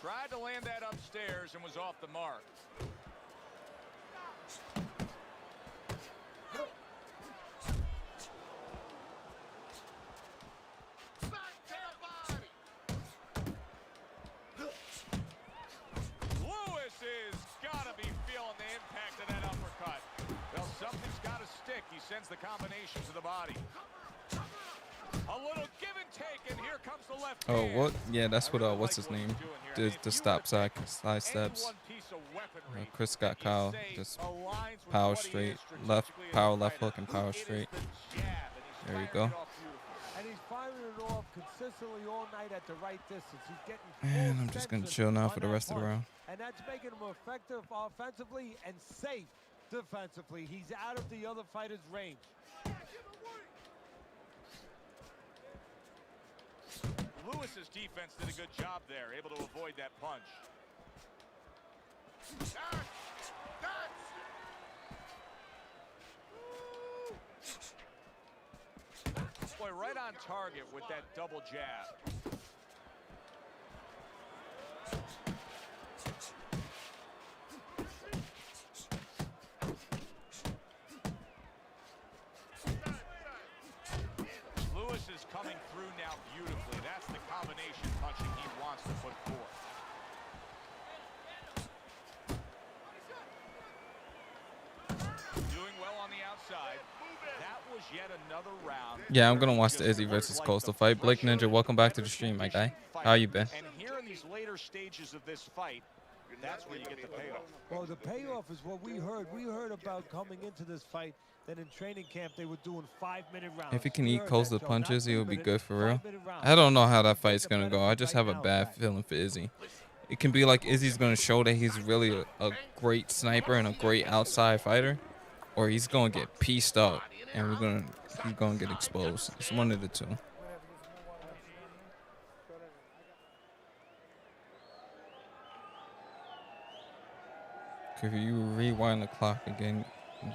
Tried to land that upstairs and was off the mark. Lewis has got to be feeling the impact of that uppercut. Well, something's got to stick. He sends the combination to the body. A little give and take, and here comes the left Oh, hand. what? Yeah, that's what. I really What's like his what he's name? doing here. I The mean, if the you stop were to side pick side steps. any one piece of weaponry Chris that got you Kyle. say Just aligns with power what he straight, is left strategically as a power, left fighter, hook, and power it is straight. the jab, and he's There you firing go. it off beautifully. And he's firing it off consistently all night at the right distance. He's getting And full I'm just gonna extension chill now on for the that rest of the punch. round. And that's making him effective offensively and safe defensively. He's out of the other fighter's range. Lewis's defense did a good job there, able to avoid that punch. Boy, right on target with that double jab. Lewis is coming through now beautifully. That's the combination punching he wants to put forth. Doing well on the outside. That was yet another round. Yeah, I'm gonna watch the Izzy versus Coastal fight. Blake Ninja, welcome back to the stream, my guy. How you been? And here in these later stages of this fight, that's where you get the payoff. Well, the payoff is what we heard. We heard about coming into this fight that in training camp they were doing 5-minute rounds. If he can We eat heard coastal that, Joe. punches, Not he will be 3 good for real. 5-minute rounds. I don't know how that Take fight's the gonna go. I just benefit have a right bad now, feeling for Izzy. It can be like Izzy's gonna show that he's really a great sniper and a great outside fighter, or he's gonna get pieced out and he's gonna get exposed. It's one of the two. Could you rewind the clock again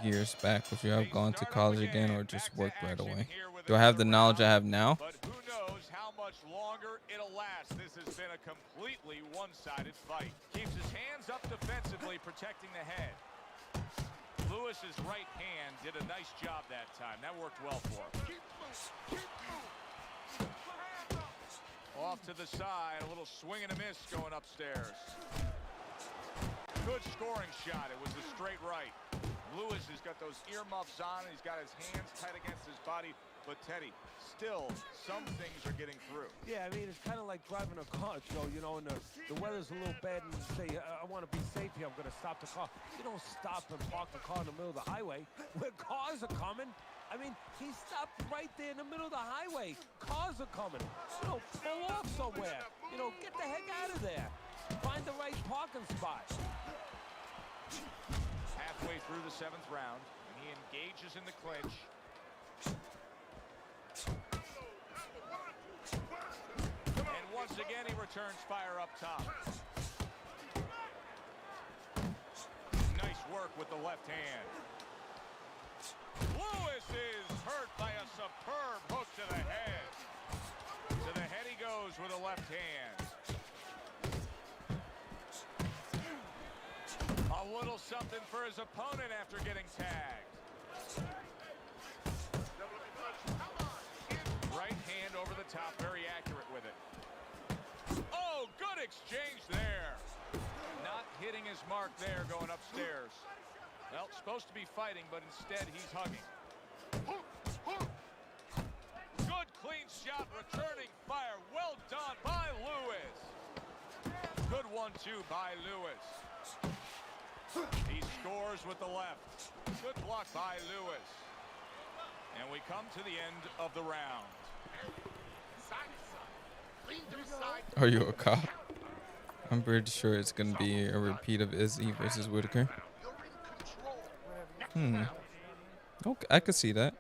years back? Would you have gone to college again or just worked right away? Do I have the knowledge I have now? But who knows how much longer it'll last. This has been a completely one-sided fight. Keeps his hands up defensively, protecting the head. Lewis's right hand did a nice job that time. That worked well for him. Off to the side, a little swing and a miss going upstairs. Good scoring shot. It was a straight right. Lewis has got those earmuffs on, and he's got his hands tight against his body. But Teddy, still, some things are getting through. Yeah, I mean, it's kind of like driving a car, Joe, you know, and the weather's a little bad, and you say, I want to be safe here, I'm going to stop the car. You don't stop and park the car in the middle of the highway where cars are coming. I mean, he stopped right there in the middle of the highway. Cars are coming. You know, pull off somewhere. You know, get the heck out of there. Find the right parking spot. Halfway through the 7th round, and he engages in the clinch. And once again, he returns fire up top. Nice work with the left hand. Lewis is hurt by a superb hook to the head. To the head he goes with a left hand. A little something for his opponent after getting tagged. Right hand over the top, very accurate with it. Oh, good exchange there. Not hitting his mark there going upstairs. Well, supposed to be fighting, but instead he's hugging. Good clean shot, returning fire. Well done by Lewis. Good 1-2 by Lewis. He scores with the left. Good block by Lewis. And we come to the end of the round. Are you a cop? I'm pretty sure it's gonna be a repeat of Izzy versus Whitaker. Okay, I could see that.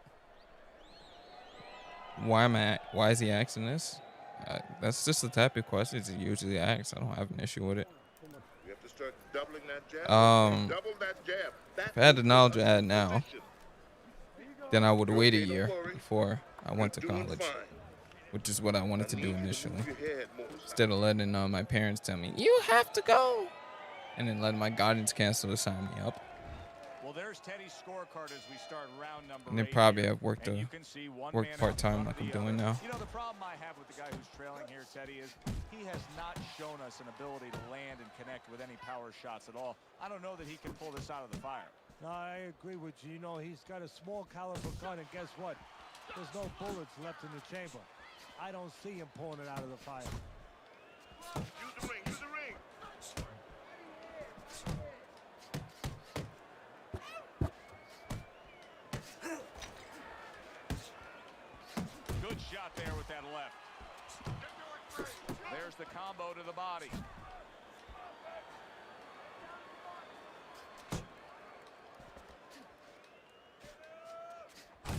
Why is he asking this? That's just the type of questions he usually asks. I don't have an issue with it. You have to start doubling that jab. Double that jab. If I had the knowledge I had now, then I would wait a year before I went to college, which is what I wanted to do initially. Instead of letting my parents tell me, you have to go, and then letting my guidance counselor sign me up. Well, there's Teddy's scorecard as we start round number 8. And then probably here. I've worked And you can see one worked man part-time out in front like I'm of the doing other. now. You know, the problem I have with the guy who's trailing here, Teddy, is he has not shown us an ability to land and connect with any power shots at all. I don't know that he can pull this out of the fire. No, I agree with you. You know, he's got a small caliber gun, and guess what? There's no bullets left in the chamber. I don't see him pulling it out of the fire. Use the ring. Use the ring. Good shot there with that left. There's the combo to the body.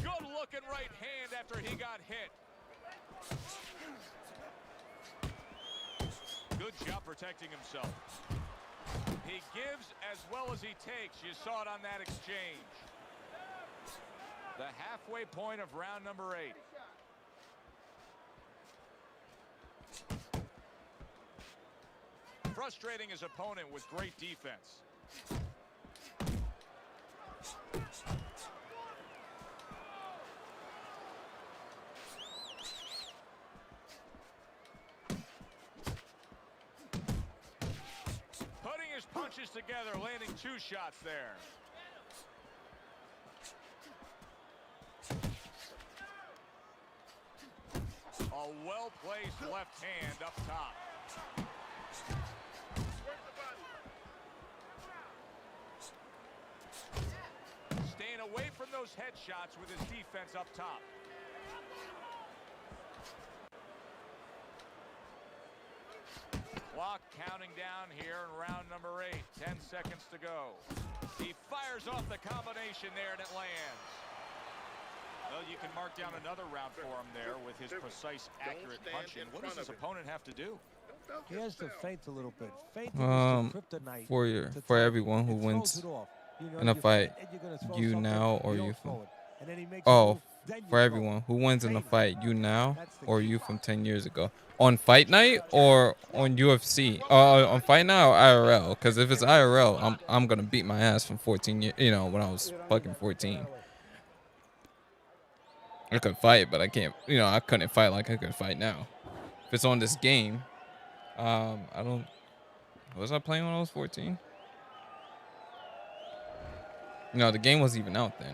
Good looking right hand after he got hit. Good job protecting himself. He gives as well as he takes. You saw it on that exchange. The halfway point of round number 8. Frustrating his opponent with great defense. Putting his punches together, landing 2 shots there. A well-placed left hand up top. Staying away from those headshots with his defense up top. Clock counting down here in round number 8. 10 seconds to go. He fires off the combination there and it lands. Well, you can mark down another round for him there with his precise, accurate punching. What does his opponent have to do? He has to feint a little bit. Feinting is the kryptonite For everyone who wins in a fight, you now or you from for everyone who wins in a fight, you now or you from 10 years ago. On fight night or on UFC? On fight night or IRL? Because if it's IRL, I'm gonna beat my ass from 14 years. You know, when I was fucking 14. I could fight, but I can't. You know, I couldn't fight like I could fight now. If it's on this game, I don't. Was I playing when I was 14? No, the game wasn't even out then.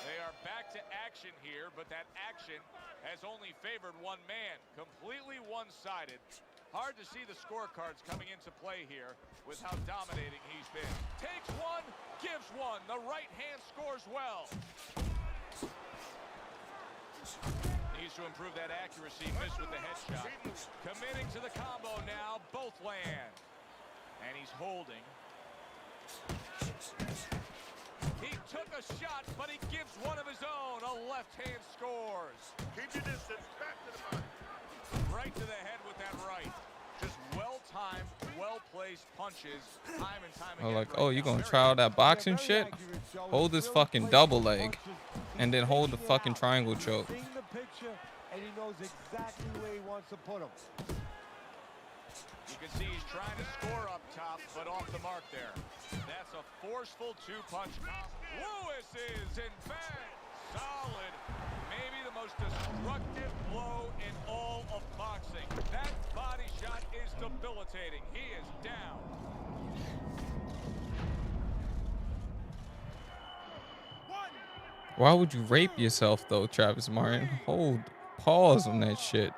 They are back to action here, but that action has only favored one man. Completely one-sided. Hard to see the scorecards coming into play here with how dominating he's been. Takes one, gives one. The right hand scores well. Needs to improve that accuracy. Missed with the headshot. Committing to the combo now. Both land. And he's holding. He took a shot, but he gives one of his own. A left hand scores. Keep your distance. Back to the body. Right to the head with that right. Just well-timed, well-placed punches. Time and time again. Like, oh, you gonna try out that boxing shit? Hold this fucking double leg, and then hold the fucking triangle choke. Seeing the picture, and he knows exactly where he wants to put him. You can see he's trying to score up top, but off the mark there. That's a forceful 2-punch. Lewis is in bed. Solid. Maybe the most destructive blow in all of boxing. That body shot is debilitating. He is down. Why would you rape yourself though, Travis Martin? Hold pause on that shit.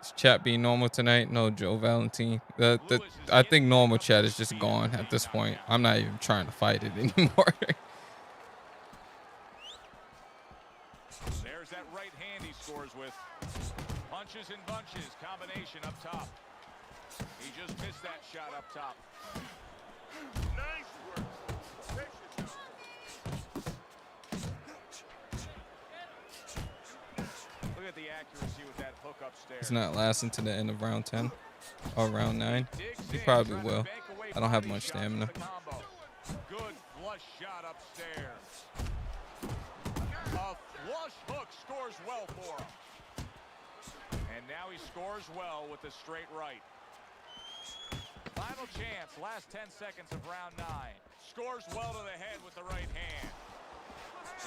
Is chat being normal tonight? No, Joe Valentine. I think normal chat is just gone at this point. I'm not even trying to fight it anymore. finishes with. Punches and bunches, combination up top. He just missed that shot up top. Nice work. Takes your time. Look at the accuracy with that hook upstairs. It's not lasting to the end of round 10 or round 9. Digs He in, probably trying to will. bank away I don't have body much shots stamina. with the combo. Good flush shot upstairs. A flush hook scores well for him. And now he scores well with the straight right. Final chance, last 10 seconds of round 9. Scores well to the head with the right hand.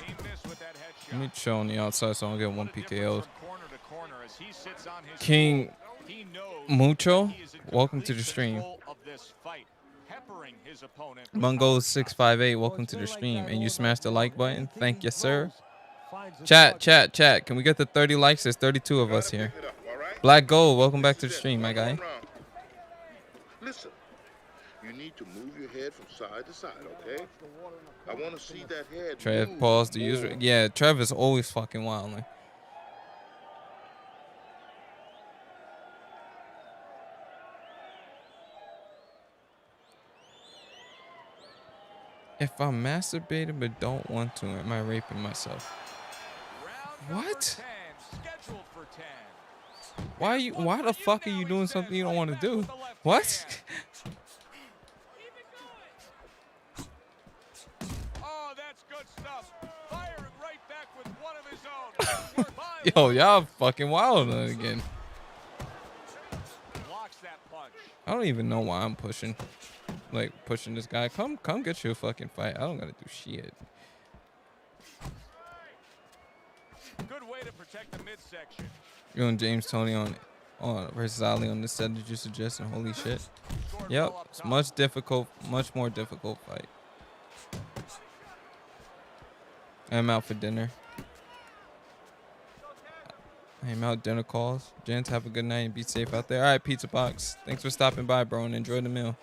He missed with that headshot. Let me chill on the outside so I don't get one What a difference PKO. from corner to corner as he sits on his King stool. He knows Mucho, he is in welcome to complete the stream. control of this fight, peppering his opponent with Mungo power shots. 658, welcome to the stream. And you smashed the like button. Thank you, sir. Chat. Can we get the 30 likes? There's 32 of us here. Pick it up, all right? Black Gold, welcome back to the stream, my guy. Listen, you need to move your head from side to side, okay? I want to see that head Trev, move pause the user. more. Yeah, Trev is always fucking wilding. If I'm masturbating but don't want to, am I raping myself? Round What? 10, scheduled for 10. Why the fuck are you doing something you don't want to do? What? Oh, that's good stuff. Firing right back with one of his own. Yo, y'all fucking wild again. Blocks that punch. I don't even know why I'm pushing this guy. Come get your fucking fight. I don't gotta do shit. Good way to protect the midsection. You and James Tony on versus Ali on this set that you suggesting. Holy shit. Scored Yep, well up it's top. much more difficult fight. I'm out for dinner. I'm out dinner calls. Gents, have a good night and be safe out there. All right, Pizza Box. Thanks for stopping by, bro, and enjoy the meal.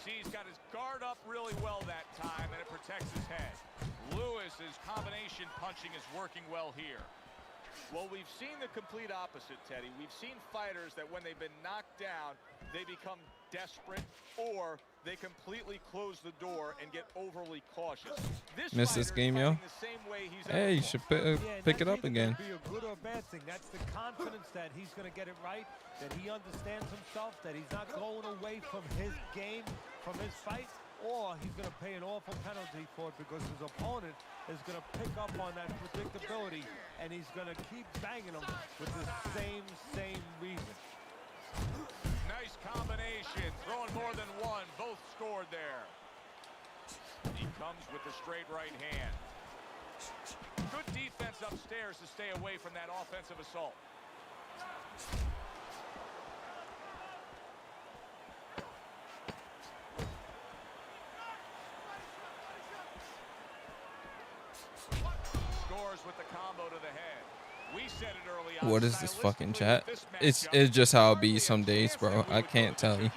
See, he's got his guard up really well that time, and it protects his head. Lewis's combination punching is working well here. Well, we've seen the complete opposite, Teddy. We've seen fighters that when they've been knocked down, they become desperate or they completely close the door and get overly cautious. Missed this game, yo. Hey, you should pick it up again. Be a good or bad thing. That's the confidence that he's going to get it right, that he understands himself, that he's not going away from his game, from his fight, or he's going to pay an awful penalty for it because his opponent is going to pick up on that predictability and he's going to keep banging him with the same reason. Nice combination, throwing more than one, both scored there. He comes with the straight right hand. Good defense upstairs to stay away from that offensive assault. Scores with the combo to the head. We said it early on. What is this fucking chat? It's just how it be some days, bro. I can't tell you.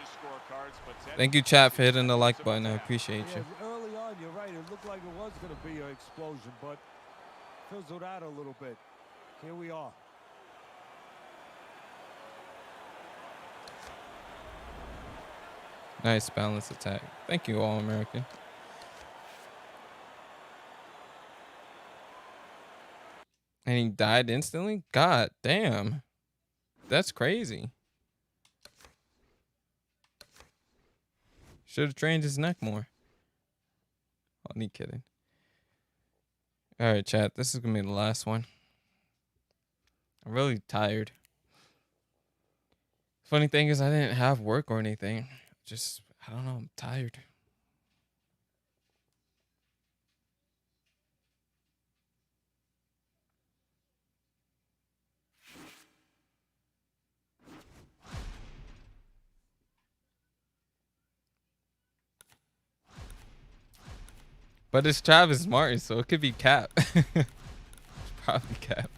Thank you, chat, for hitting the like button. I appreciate you. Early on, you're right. It looked like it was going to be an explosion, but fizzled out a little bit. Here we are. Nice balanced attack. Thank you, All American. And he died instantly? God damn. That's crazy. Should have trained his neck more. Only kidding. All right, chat. This is going to be the last one. I'm really tired. Funny thing is I didn't have work or anything. Just, I don't know, I'm tired. But it's Travis Martin, so it could be Cap. It's probably Cap.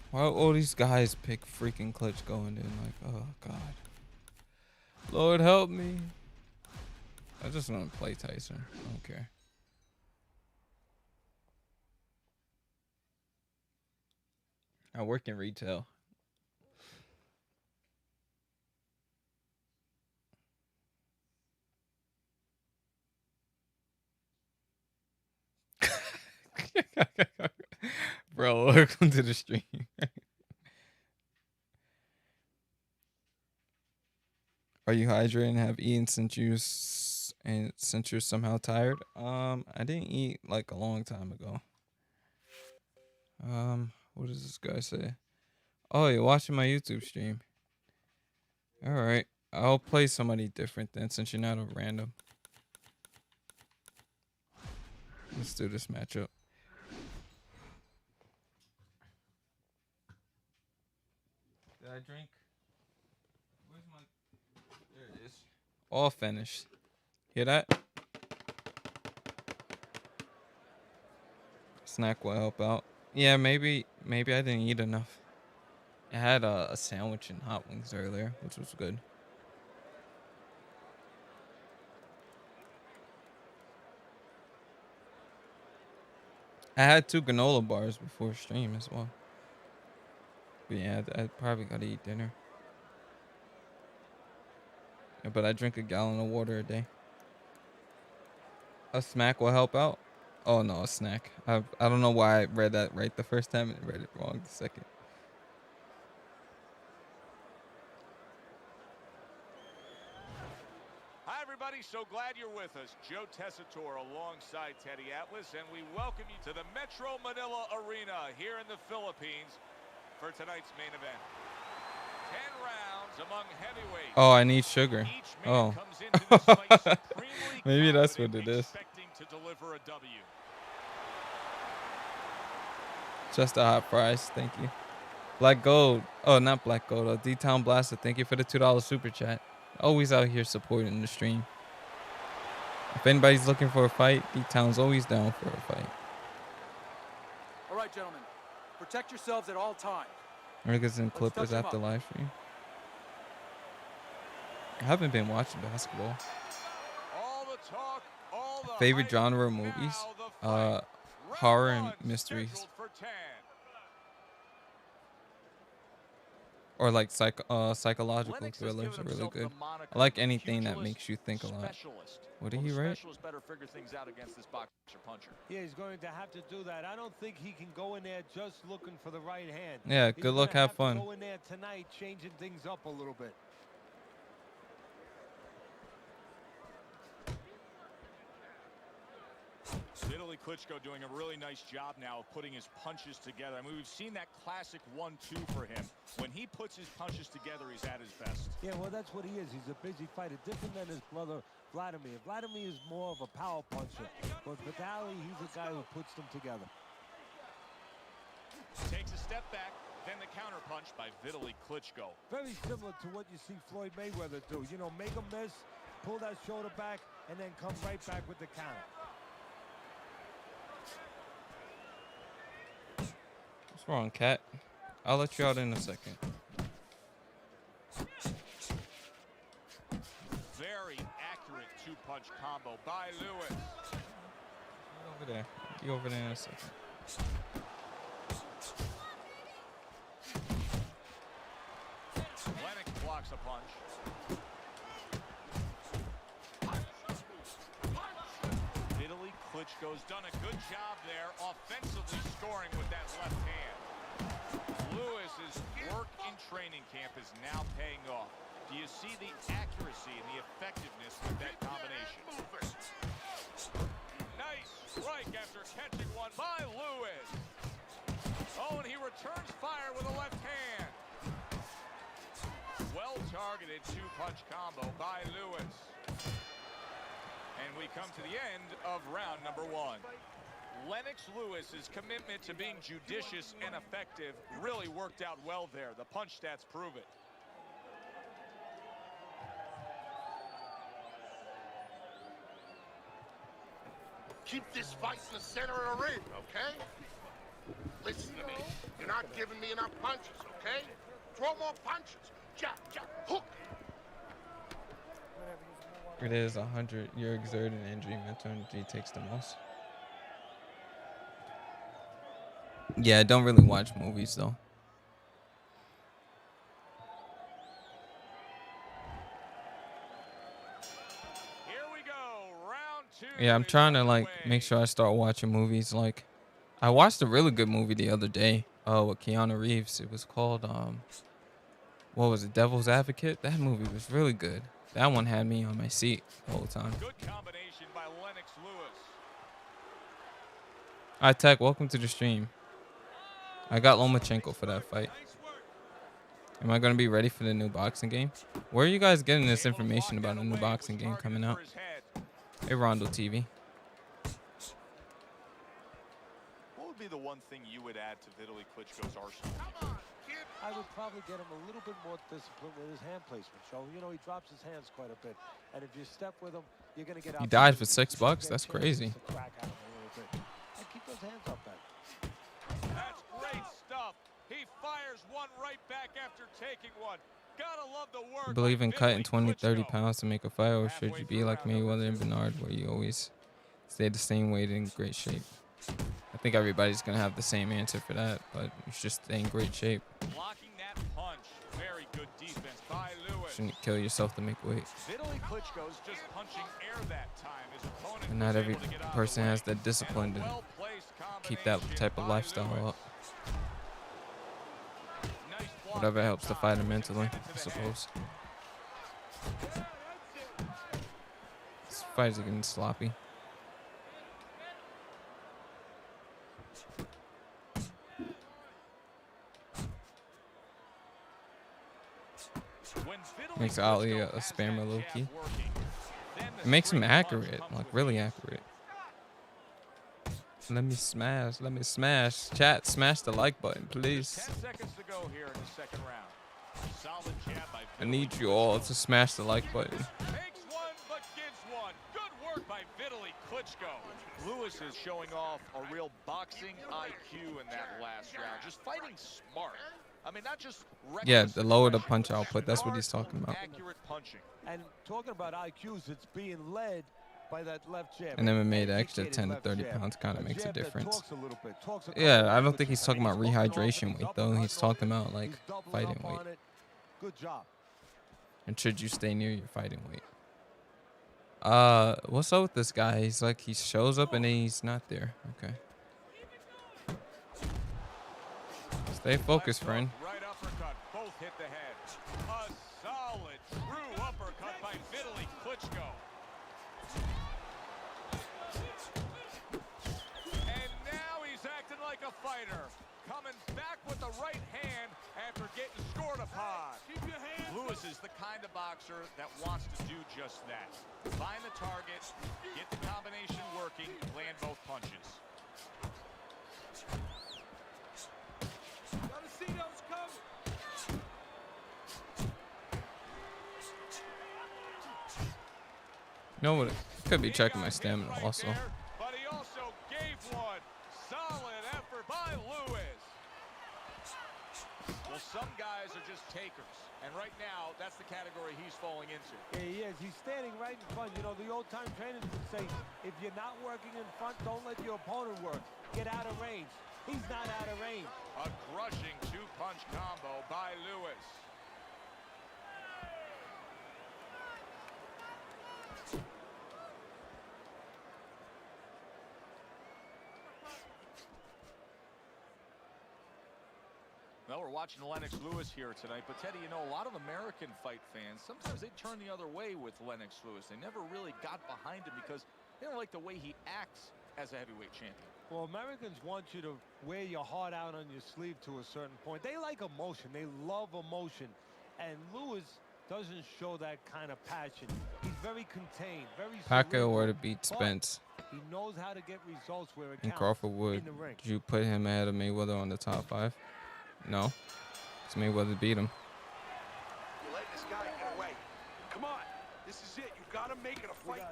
Why all these guys pick freaking Clutch going in? Like, oh, God. Lord help me. I just want to play Tyson. I don't care. I work in retail. Bro, welcome to the stream. Are you hydrated and have eaten since you're somehow tired? I didn't eat like a long time ago. What does this guy say? Oh, you're watching my YouTube stream. All right, I'll play somebody different then, since you're not a random. Let's do this matchup. Did I drink? Where's my? There it is. All finished. Hear that? Snack will help out. Yeah, maybe I didn't eat enough. I had a sandwich and hot wings earlier, which was good. I had 2 granola bars before stream as well. But yeah, I probably gotta eat dinner. Yeah, but I drink a gallon of water a day. A snack will help out? Oh no, a snack. I don't know why I read that right the first time and read it wrong the second. Hi, everybody. So glad you're with us. Joe Tessitore alongside Teddy Atlas, and we welcome you to the Metro Manila Arena here in the Philippines for tonight's main event. 10 rounds among heavyweights. Oh, I need sugar. Each man Oh. comes into this fight supremely Maybe that's what confident, it is. expecting to deliver a W. Just a hot fries, thank you. Black Gold. Oh, not Black Gold. D-Town Blaster, thank you for the $2 super chat. Always out here supporting the stream. If anybody's looking for a fight, D-Town's always down for a fight. All right, gentlemen. Protect yourselves at all times. Niggas and Let's Clippers touch 'em after up. live stream. I haven't been watching basketball. All the talk, all the Favorite hype. genre of movies? Now the fight. Horror Round and one, mysteries. scheduled for 10. Or like psychological Lennox has thrillers given are really himself good. the moniker I like of anything that pugilist makes you think a lot. specialist. What did Well, he the write? specialist better figure things out against this boxer puncher. Yeah, he's going to have to do that. I don't think he can go in there just looking for the right hand. Yeah, He's good luck, gonna have to fun. Go in there tonight, changing things up a little bit. Vitaly Klitschko doing a really nice job now of putting his punches together. I mean, we've seen that classic 1-2 for him. When he puts his punches together, he's at his best. Yeah, well, that's what he is. He's a busy fighter, different than his brother Vladimir. Vladimir is more of a power puncher, but Vitaly, he's a guy who puts them together. Takes a step back, then the counter punch by Vitaly Klitschko. Very similar to what you see Floyd Mayweather do. You know, make him miss, pull that shoulder back, and then come right back with the counter. What's wrong, cat? I'll let you out in a second. Very accurate two-punch combo by Lewis. Over there. You over there in a second. Lennox blocks a punch. Vitaly Klitschko's done a good job there, offensively scoring with that left hand. Lewis's work in training camp is now paying off. Do you see the accuracy and the effectiveness with that combination? Nice strike after catching one by Lewis. Oh, and he returns fire with a left hand. Well-targeted two-punch combo by Lewis. And we come to the end of round number 1. Lennox Lewis's commitment to being judicious and effective really worked out well there. The punch stats prove it. Keep this fight in the center of the ring, okay? Listen to me. You're not giving me enough punches, okay? Throw more punches. Jab, jab, hook. It is 100. You're exerting energy. Mental energy takes the most. Yeah, I don't really watch movies though. Here we go. Round 2. Yeah, I'm is trying to like underway. make sure I start watching movies. Like, I watched a really good movie the other day. With Keanu Reeves. It was called what was it? Devil's Advocate. That movie was really good. That one had me on my seat the whole time. Good combination by Lennox Lewis. Hi Tech, welcome to the stream. I got Lomachenko for that fight. Am I gonna be ready for the new boxing game? Where are you guys getting this information about a new boxing game coming out? Hey Rondo TV. What would be the one thing you would add to Vitaly Klitschko's arsenal? I would probably get him a little bit more discipline with his hand placement. So, you know, he drops his hands quite a bit. And if you step with him, you're going to get out. He died for $6. That's crazy. And keep those hands up, man. That's great stuff. He fires one right back after taking one. Gotta love the work. You believe in cutting 20, 30 Klitschko. pounds to make a fight, or should you be like Mayweather and Bernard, where you always stay the same weight in great shape? I think everybody's gonna have the same answer for that, but you should stay in great shape. Blocking that punch. Very good defense by Lewis. Shouldn't kill yourself to make weight. Vitaly Klitschko's just punching air that time. His opponent And not was every able to get out of person the has way. that discipline to Well-placed keep that combination type of by lifestyle Lewis. up. Nice block Whatever that helps the time. fighter Was mentally, intended to I the suppose. This fight is getting sloppy. When Vitaly Makes Ali Klitschko a has spammer that low jab key. working, then the It makes him straight punch accurate, comes like with really ease. accurate. Let me smash, let me smash. Chat, smash the like button, Just please. 10 seconds to go here in the second round. Solid jab by I Vitaly need you all Klitschko. to smash the like button. Takes one but gives one. Good work by Vitaly Klitschko. Lewis is showing off a real boxing IQ in that last round. Just fighting smart. I mean, not just Yeah, reckless the lower the aggression, punch but output, that's what smart, he's talking about. accurate punching. And talking about IQs, it's being led by that left jab. And then made an extra Educated 10 to left 30 jab. pounds kind of makes a jab that difference. talks a little bit, talks a Yeah, couple I don't languages. think he's I talking mean, about he's hooking off rehydration and he's weight though. He's uppercutting talking off. about like He's doubling fighting up weight. on it. Good job. And should you stay near your fighting weight? What's up with this guy? He's like, he shows up and then he's not there. Okay. Stay focused, Left friend. hook, right uppercut, both hit the head. A solid, true uppercut by Vitaly Klitschko. And now he's acting like a fighter, coming back with the right hand after getting scored upon. Lewis is the kind of boxer that wants to do just that. Find the target, get the combination working, land both punches. Gotta see those coming. You know what? Could be checking my stamina Right also. there, but he also gave one. Solid effort by Lewis. Well, some guys are just takers, and right now, that's the category he's falling into. Yeah, he is. He's standing right in front. You know, the old-time trainers would say, if you're not working in front, don't let your opponent work. Get out of range. He's not out of range. A crushing two-punch combo by Lewis. Well, we're watching Lennox Lewis here tonight, but Teddy, you know, a lot of American fight fans, sometimes they turn the other way with Lennox Lewis. They never really got behind him because they don't like the way he acts as a heavyweight champion. Well, Americans want you to wear your heart out on your sleeve to a certain point. They like emotion. They love emotion. And Lewis doesn't show that kind of passion. He's very contained, very Pacquiao cerebral, were to beat but Spence he knows how to get results where it and counts Crawford would. in the ring. Did you put him ahead of Mayweather on the top 5? No. 'Cause Mayweather beat him. You're letting this guy get away. Come on. This is it. You gotta make it a fight.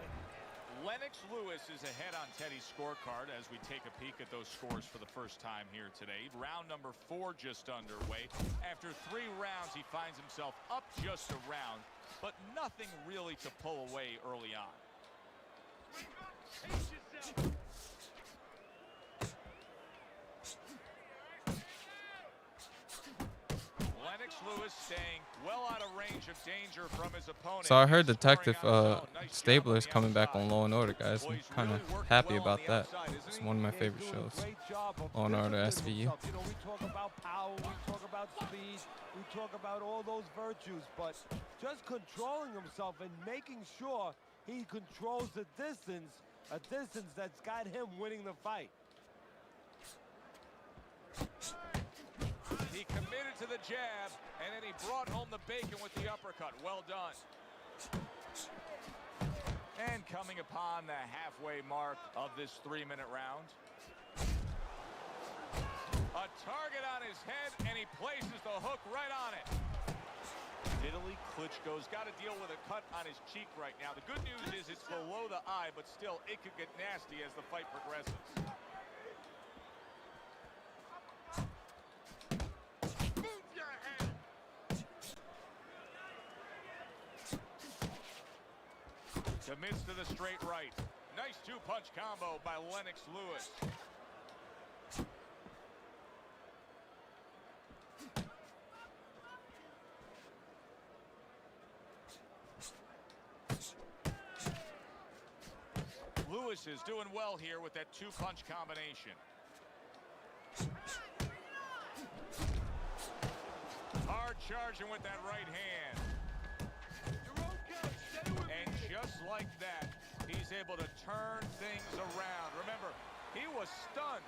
Lennox Lewis is ahead on Teddy's scorecard as we take a peek at those scores for the first time here today. Round number 4 just underway. After 3 rounds, he finds himself up just a round, but nothing really to pull away early on. Lewis staying well out of range of danger from his opponent. So I heard Detective Stabler's coming back on Law and Order, guys. I'm kind of happy about that. It's one of my favorite shows. Law and Order SVU. You know, we talk about power, we talk about speed, we talk about all those virtues, but just controlling himself and making sure he controls the distance, a distance that's got him winning the fight. He committed to the jab, and then he brought home the bacon with the uppercut. Well done. And coming upon the halfway mark of this 3-minute round. A target on his head, and he places the hook right on it. Vitaly Klitschko's got to deal with a cut on his cheek right now. The good news is it's below the eye, but still, it could get nasty as the fight progresses. Commits to the straight right. Nice two-punch combo by Lennox Lewis. Lewis is doing well here with that two-punch combination. Hard charging with that right hand. And just like that, he's able to turn things around. Remember, he was stunned.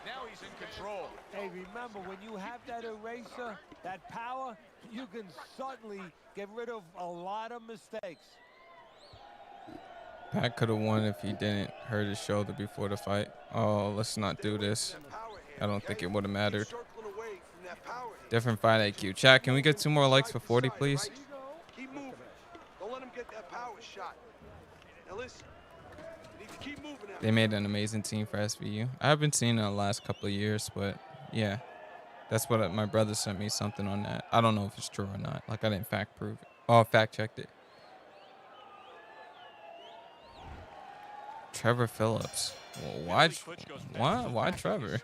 Now he's in control. Hey, remember, when you have that eraser, that power, you can certainly get rid of a lot of mistakes. Pat could have won if he didn't hurt his shoulder before the fight. Oh, let's not do this. I don't think it would have mattered. Different fight IQ. Chat, can we get 2 more likes for 40, please? Keep moving. Don't let him get that power shot. Now listen, you need to keep moving now. They made an amazing team for SVU. I haven't seen it in the last couple of years, but yeah. That's what my brother sent me something on that. I don't know if it's true or not. Like, I didn't fact checked it. Trevor Phillips. Well, why Trevor?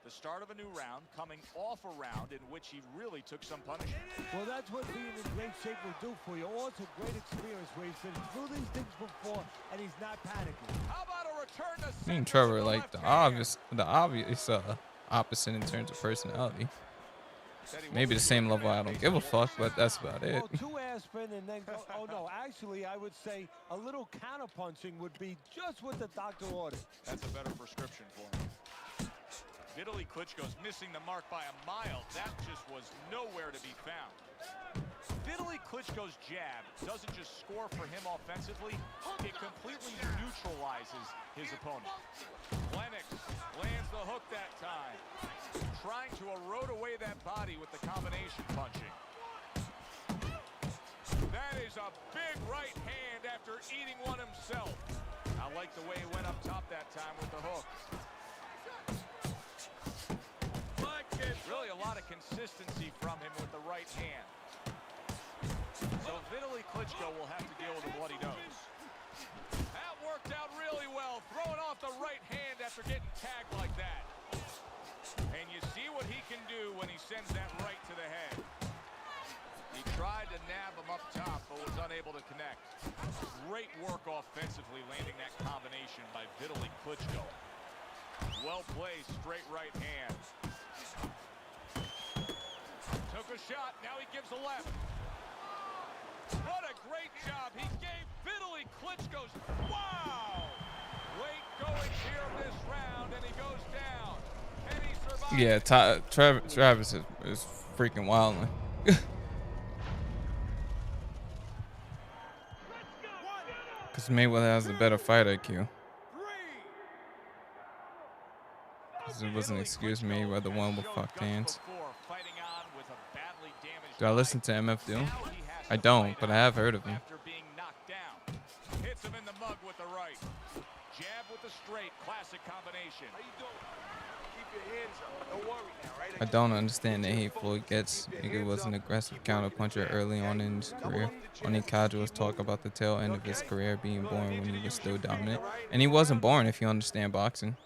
The start of a new round, coming off a round in which he really took some punishment. Well, that's what being in great shape will do for you. Oh, it's a great experience where he's been through these things before and he's not panicking. How about a return to Me and Trevor like the obvious opposite in terms of personality. Maybe the same level. I don't give a fuck, but that's about it. Well, 2 aspirin and then go. Oh no, actually, I would say a little counter punching would be just what the doctor ordered. That's a better prescription for him. Vitaly Klitschko's missing the mark by a mile. That just was nowhere to be found. Vitaly Klitschko's jab doesn't just score for him offensively, it completely neutralizes his opponent. Lennox lands the hook that time, trying to erode away that body with the combination punching. That is a big right hand after eating one himself. I like the way he went up top that time with the hook. Really a lot of consistency from him with the right hand. So Vitaly Klitschko will have to deal with a bloody nose. That worked out really well, throwing off the right hand after getting tagged like that. And you see what he can do when he sends that right to the head. He tried to nab him up top, but was unable to connect. Great work offensively, landing that combination by Vitaly Klitschko. Well placed, straight right hand. Took a shot, now he gives a left. What a great job. He gave Vitaly Klitschko's, wow! Late going here in this round, and he goes down. And he survives. Yeah, Travis is freaking wild. Because Mayweather has a better fight IQ. It wasn't excuse me whether one with fucked hands. Do I listen to MF Doom? I don't, but I have heard of him. After being knocked down. Hits him in the mug with the right. Jab with the straight, classic combination. How you doing? Keep your hands up. Don't worry now, right? I don't understand the hate Floyd gets. Nigga was an aggressive counterpuncher early on in his career. Only casuals talk about the tail end of his career being born when he was still dominant. And he wasn't born if you understand boxing.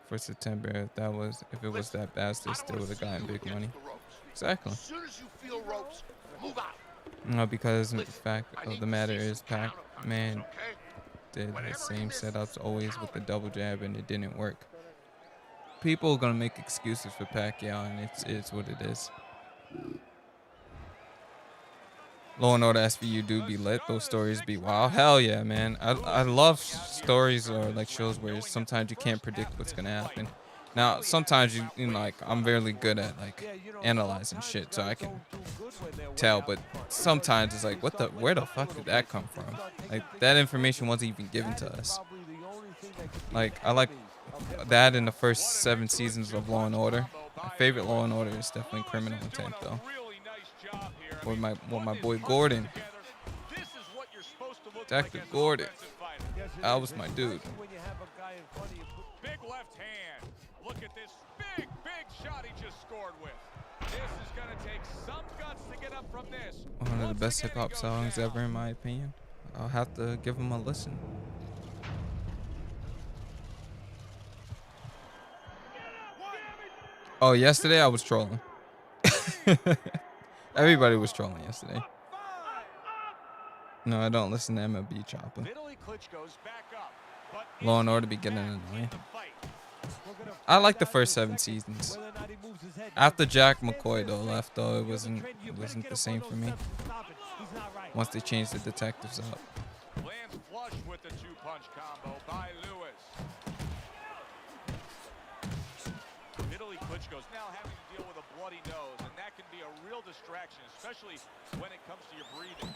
For September, if it was that bastard, still would have gotten big money. Exactly. As soon as you feel ropes, move out. No, because the fact I of need the to matter see is, some Pac-Man counterpunches, okay? did the Whenever he same misses, setups always with the counter. double jab, and it didn't work. People are gonna make excuses for Pacquiao, and it's what it is. Law and Order SVU do be lit. Those stories be wild. Hell yeah, man. I love stories or like shows where sometimes you can't predict what's gonna happen. Now sometimes you know, like I'm very good at like analyzing shit, so I can tell. But sometimes it's like, where the fuck did that come from? Like that information wasn't even given to us. Like I like that in the first 7 seasons of Law and Order. My favorite Law and Order is definitely Criminal Intent though. With my boy Gordon. Detective Gordon. That was my dude. Big left hand. Look at this big shot he just scored with. This is going to take some guts to get up from this. One of the best hip hop songs ever, in my opinion. I'll have to give him a listen. Oh, yesterday I was trolling. Everybody was trolling yesterday. No, I don't listen to MLB Chopper. Law and Order be getting annoying. I like the first 7 seasons. After Jack McCoy though left though, it wasn't the same for me. Once they changed the detectives up. Lands flush with the 2-punch combo by Lewis. Italy Klitschko's now having to deal with a bloody nose, and that can be a real distraction, especially when it comes to your breathing.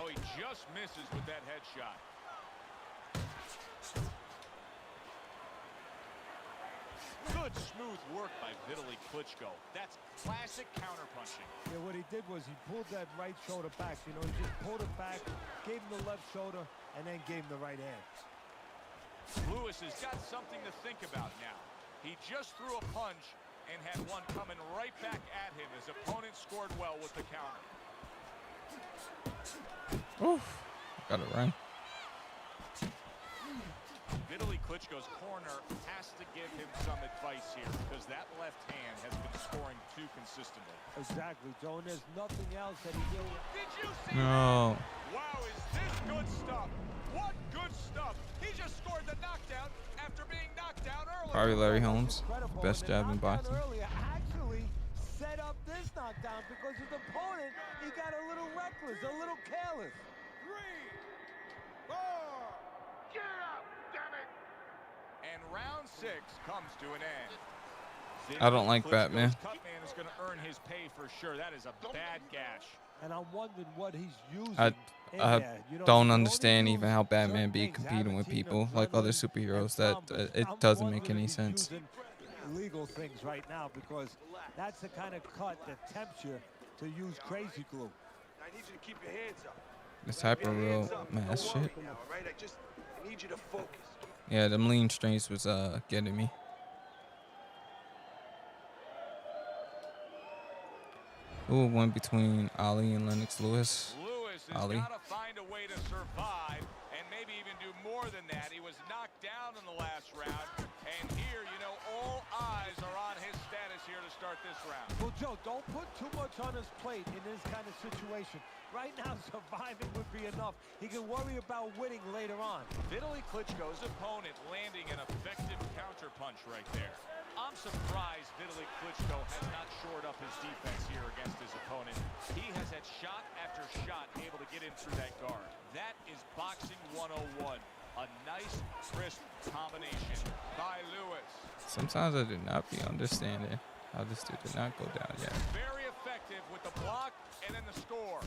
Oh, he just misses with that headshot. Good smooth work by Vitaly Klitschko. That's classic counterpunching. Yeah, what he did was he pulled that right shoulder back. You know, he just pulled it back, gave him the left shoulder, and then gave him the right hand. Lewis has got something to think about now. He just threw a punch and had one coming right back at him. His opponent scored well with the counter. Oof. Gotta run. Vitaly Klitschko's corner has to give him some advice here because that left hand has been scoring too consistently. Exactly, Joe, and there's nothing else that he really... Did you see No. that? Wow, is this good stuff? What good stuff? He just scored the knockdown after being knocked down earlier. Probably Larry Holmes. Best jab in boxing. Actually set up this knockdown because his opponent, he got a little reckless, a little careless. 3, 4. Get up, damn it! And round 6 comes to an end. I don't like Batman. Cutman is going to earn his pay for sure. That is a bad gash. And I'm wondering what he's using. I You know, don't you understand only even use how Batman certain be things, competing with adrenaline, people like other superheroes. That it I'm doesn't make wondering any if he's sense. using illegal things right now because that's the kind of cut that tempts you to use crazy glue. I need you to keep your hands up. This hyper real mass Don't worry shit. now, all right? I need you to focus. Yeah, them lean strengths was getting me. Ooh, one between Ali and Lennox Lewis. Lewis has Ali. got to find a way to survive and maybe even do more than that. He was knocked down in the last round, and here, you know, all eyes are on his status here to start this round. Well, Joe, don't put too much on his plate in this kind of situation. Right now, surviving would be enough. He can worry about winning later on. Vitaly Klitschko's opponent landing an effective counterpunch right there. I'm surprised Vitaly Klitschko has not shored up his defense here against his opponent. He has had shot after shot able to get in through that guard. That is boxing 101. A nice, crisp combination by Lewis. Sometimes I do not be understanding how this dude did not go down yet. Very effective with the block and then the score.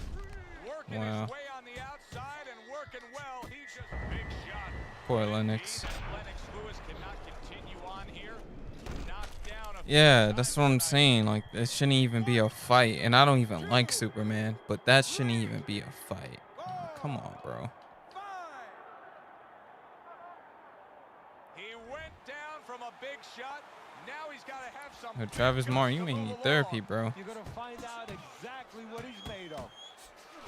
Working Wow. his way on the outside and working well. He just big shot. Poor Lennox. Lennox Lewis cannot continue on here. Knocked down a Yeah, that's what I'm saying. Like, it shouldn't even be a fight. And I don't even like Superman, but that shouldn't even be a fight. Come on, bro. He went down from a big shot. Now he's got to have some. Travis Martin, you may need therapy, bro. You're going to find out exactly what he's made of.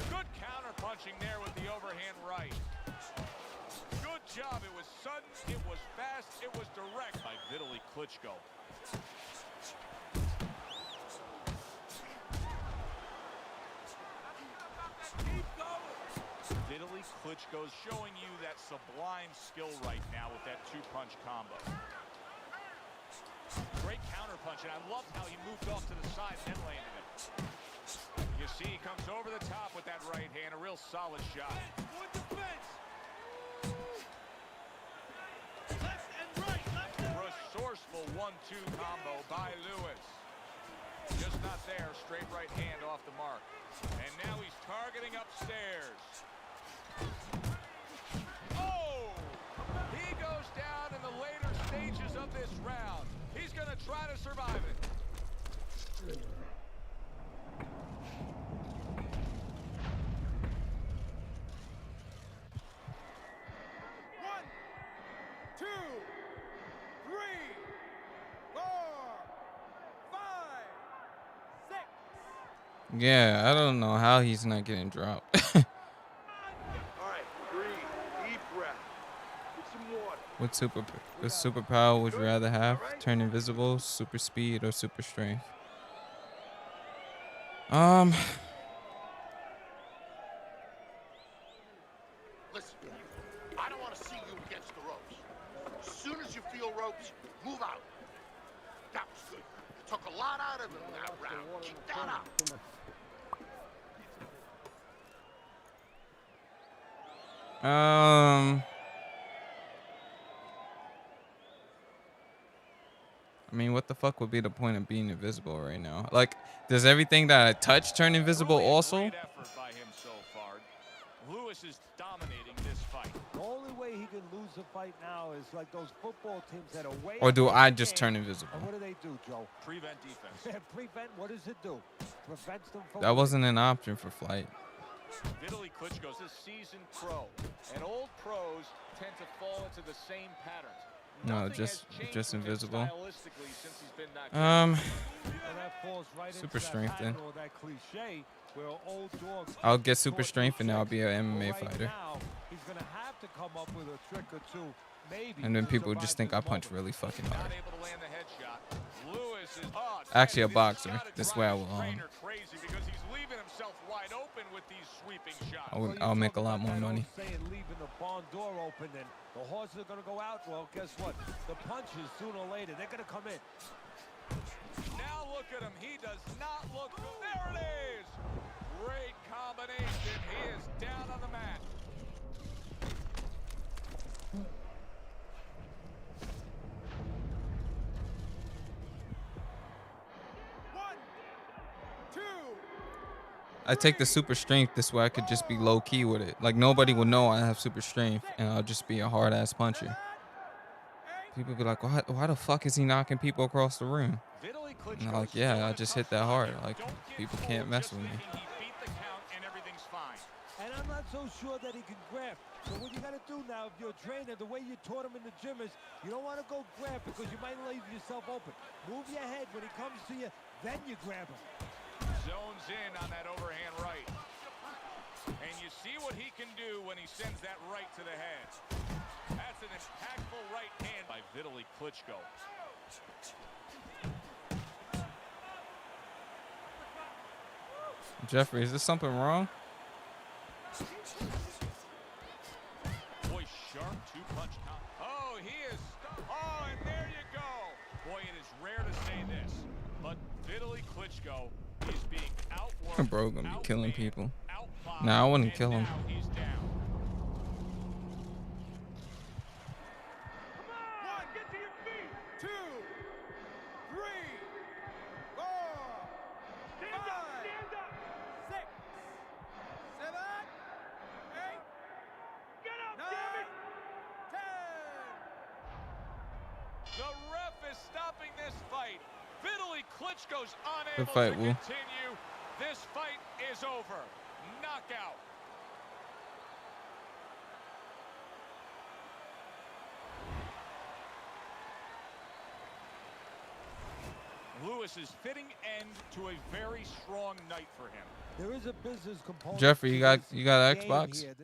Good counter punching there with the overhand right. Good job. It was sudden, it was fast, it was direct by Vitaly Klitschko. Keep going. Vitaly Klitschko's showing you that sublime skill right now with that two-punch combo. Great counter punch, and I loved how he moved off to the side and then landed it. You see, he comes over the top with that right hand, a real solid shot. Good defense. Left and right, left and right. Resourceful 1-2 combo by Lewis. Just not there, straight right hand off the mark. And now he's targeting upstairs. Oh! He goes down in the later stages of this round. He's going to try to survive it. Yeah, I don't know how he's not getting dropped. All right, breathe, deep breath. Get some water. What superpower would you rather have? Turn invisible, super speed, or super strength? Listen, I don't want to see you against the ropes. As soon as you feel ropes, move out. That was good. You took a lot out of him that round. Keep that up. I mean, what the fuck would be the point of being invisible right now? Like, does everything that I touch turn invisible also? Great effort by him so far. Lewis is dominating this fight. The only way he can lose a fight now is like those football teams that are way. Or do up I in the just game. turn invisible? And what do they do, Joe? Prevent defense. Prevent. What does it do? Prevents them from. That wasn't an option for flight. Vitaly Klitschko's a seasoned pro, and old pros tend to fall into the same patterns. No, Nothing has changed just with him invisible. stylistically since he's been knocked out. And that falls right Super into strength that then. pattern or that cliche where old dogs I'll get super caught strength and new I'll be tricks. an MMA Right fighter. now, he's gonna have to come up with a trick or two, maybe. And then to people survive just think this I punch moment. really fucking Not hard. able to land the headshot. Lewis is Actually a he's boxer. gotta This drive way I his will, trainer crazy because he's leaving himself wide open with these sweeping shots. I'll make a lot more money. Saying leaving the barn door open and the horses are going to go out. Well, guess what? The punches sooner or later, they're going to come in. Now look at him. He does not look good. There it is. Great combination. He is down on the mat. I take the super strength this way I could just be low key with it. Like nobody will know I have super strength and I'll just be a hard ass puncher. People be like, why the fuck is he knocking people across the room? And I'm like, yeah, I just hit that hard. Like people can't mess with me. And I'm not so sure that he can grab. So what you got to do now, if you're a trainer, the way you taught him in the gym is you don't want to go grab because you might leave yourself open. Move your head when he comes to you, then you grab him. Zones in on that overhand right. And you see what he can do when he sends that right to the head. That's an impactful right hand by Vitaly Klitschko. Jeffrey, is there something wrong? Boy, sharp two-punch count. Oh, he is. Oh, and there you go. Boy, it is rare to say this, but Vitaly Klitschko is being outworked. Bro, gonna be killing outmanned, people. outboxed, Nah, I wouldn't and kill him. now he's down. The ref is stopping this fight. Vitaly Klitschko's unable fight, to Wu. continue. This fight is over. Knockout. Lewis's fitting end to a very strong night for him. There is a business component. Jeffrey, to you got this an game Xbox? here.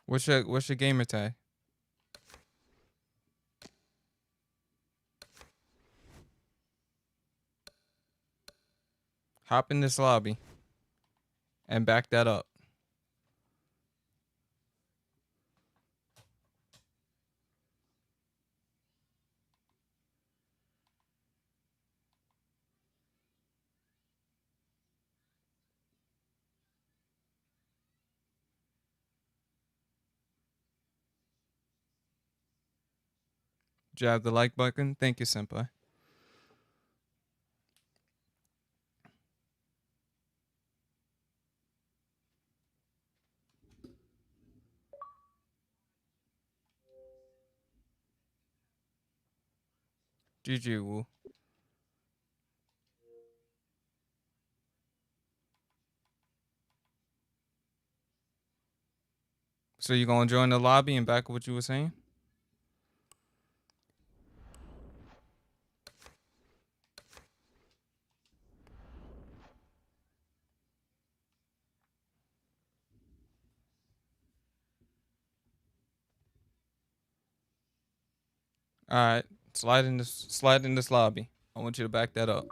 What's your gamer tag? Hop in this lobby and back that up. Jab the like button. Thank you, senpai. GG, Woo. So you gonna join the lobby and back what you were saying? All right, slide in this lobby. I want you to back that up.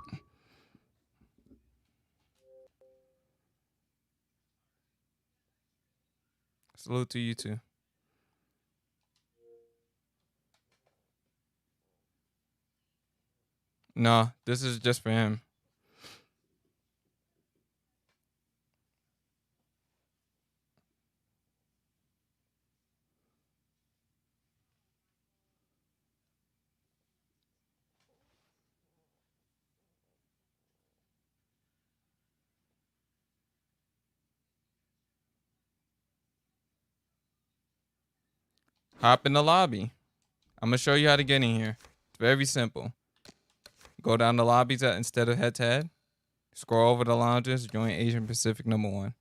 Salute to you too. No, this is just for him. Hop in the lobby. I'm gonna show you how to get in here. It's very simple. Go down the lobbies instead of head to head. Scroll over the lounges. Join Asian Pacific #1.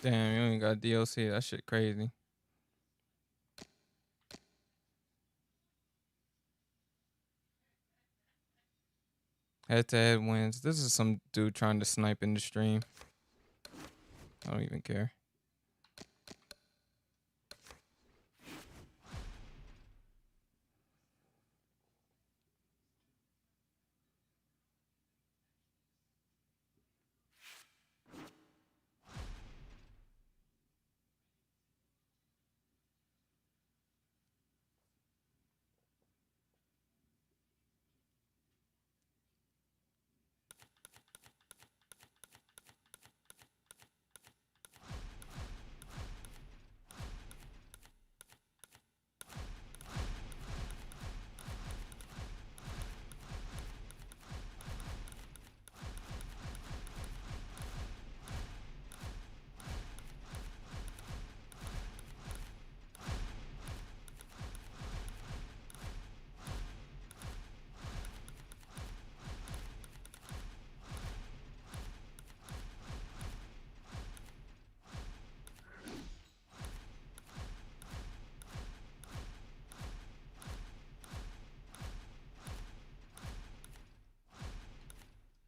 Damn, you ain't got DLC. That shit crazy. Head to head wins. This is some dude trying to snipe in the stream. I don't even care.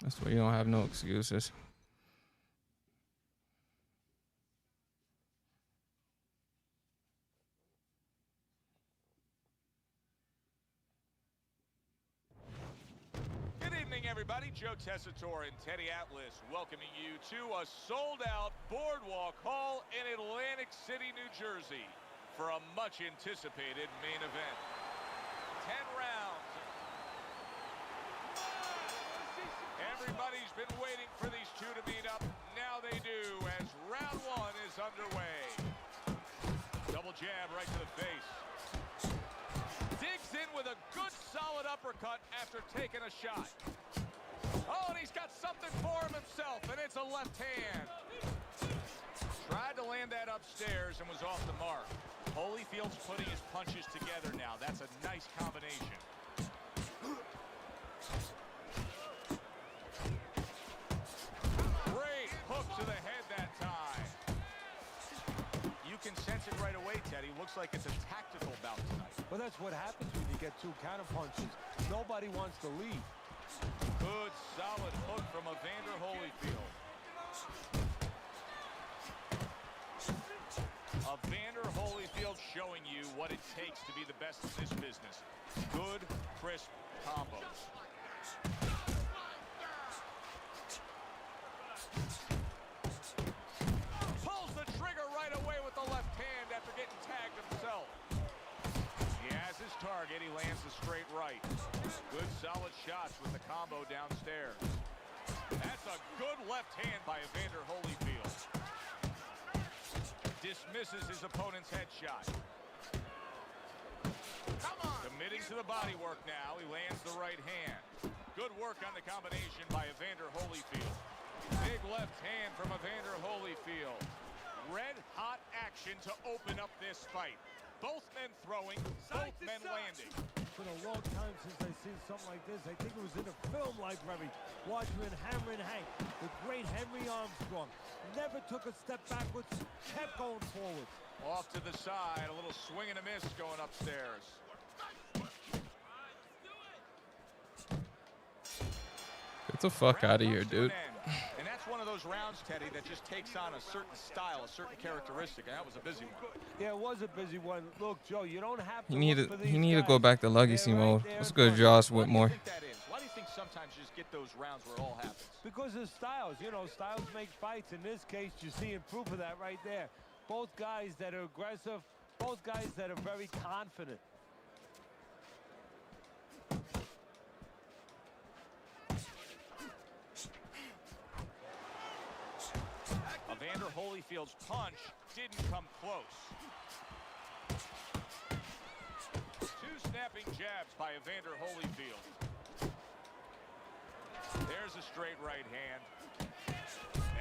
That's why you don't have no excuses. Good evening, everybody. Joe Tessitore and Teddy Atlas welcoming you to a sold-out Boardwalk Hall in Atlantic City, New Jersey for a much-anticipated main event. 10 rounds. Everybody's been waiting for these two to meet up. Now they do, as round one is underway. Double jab right to the face. Digs in with a good solid uppercut after taking a shot. Oh, and he's got something for him himself, and it's a left hand. Tried to land that upstairs and was off the mark. Holyfield's putting his punches together now. That's a nice combination. Great hook to the head that time. You can sense it right away, Teddy. Looks like it's a tactical bout tonight. Well, that's what happens when you get two counter punches. Nobody wants to leave. Good, solid hook from Evander Holyfield. Evander Holyfield showing you what it takes to be the best in this business. Good, crisp combos. Pulls the trigger right away with the left hand after getting tagged himself. He has his target. He lands a straight right. Good solid shots with the combo downstairs. That's a good left hand by Evander Holyfield. Dismisses his opponent's headshot. Committing to the body work now. He lands the right hand. Good work on the combination by Evander Holyfield. Big left hand from Evander Holyfield. Red hot action to open up this fight. Both men throwing, both men landing. It's been a long time since I've seen something like this. I think it was in a film library. Watching Hammer and Hank, the great Henry Armstrong. Never took a step backwards, kept going forward. Off to the side, a little swing and a miss going upstairs. Get the fuck out of here, dude. And that's one of those rounds, Teddy, that just takes on a certain style, a certain characteristic, and that was a busy one. Yeah, it was a busy one. Look, Joe, you don't have to He need look for to these go guys. back to legacy They're right mode. there Let's in go to front. Josh Why do you Whitmore. think that is? Why do you think sometimes you just get those rounds where it all happens? Because of styles. You know, styles make fights. In this case, you're seeing proof of that right there. Both guys that are aggressive, both guys that are very confident. Evander Holyfield's punch didn't come close. Two snapping jabs by Evander Holyfield. There's a straight right hand.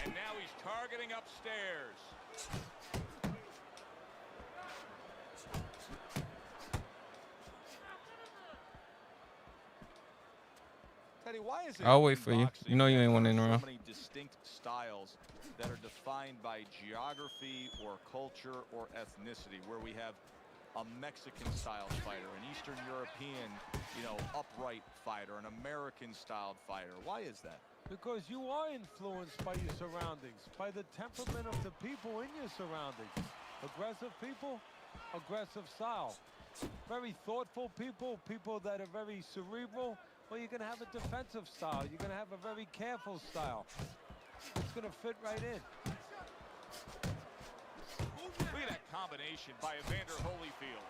And now he's targeting upstairs. Teddy, why is it I'll wait in for you. boxing You know you that ain't there winning are around. so many distinct styles that are defined by geography or culture or ethnicity, where we have a Mexican-styled fighter, an Eastern European, upright fighter, an American-styled fighter? Why is that? Because you are influenced by your surroundings, by the temperament of the people in your surroundings. Aggressive people, aggressive style. Very thoughtful people, people that are very cerebral, well, you're going to have a defensive style. You're going to have a very careful style. It's going to fit right in. Look at that combination by Evander Holyfield.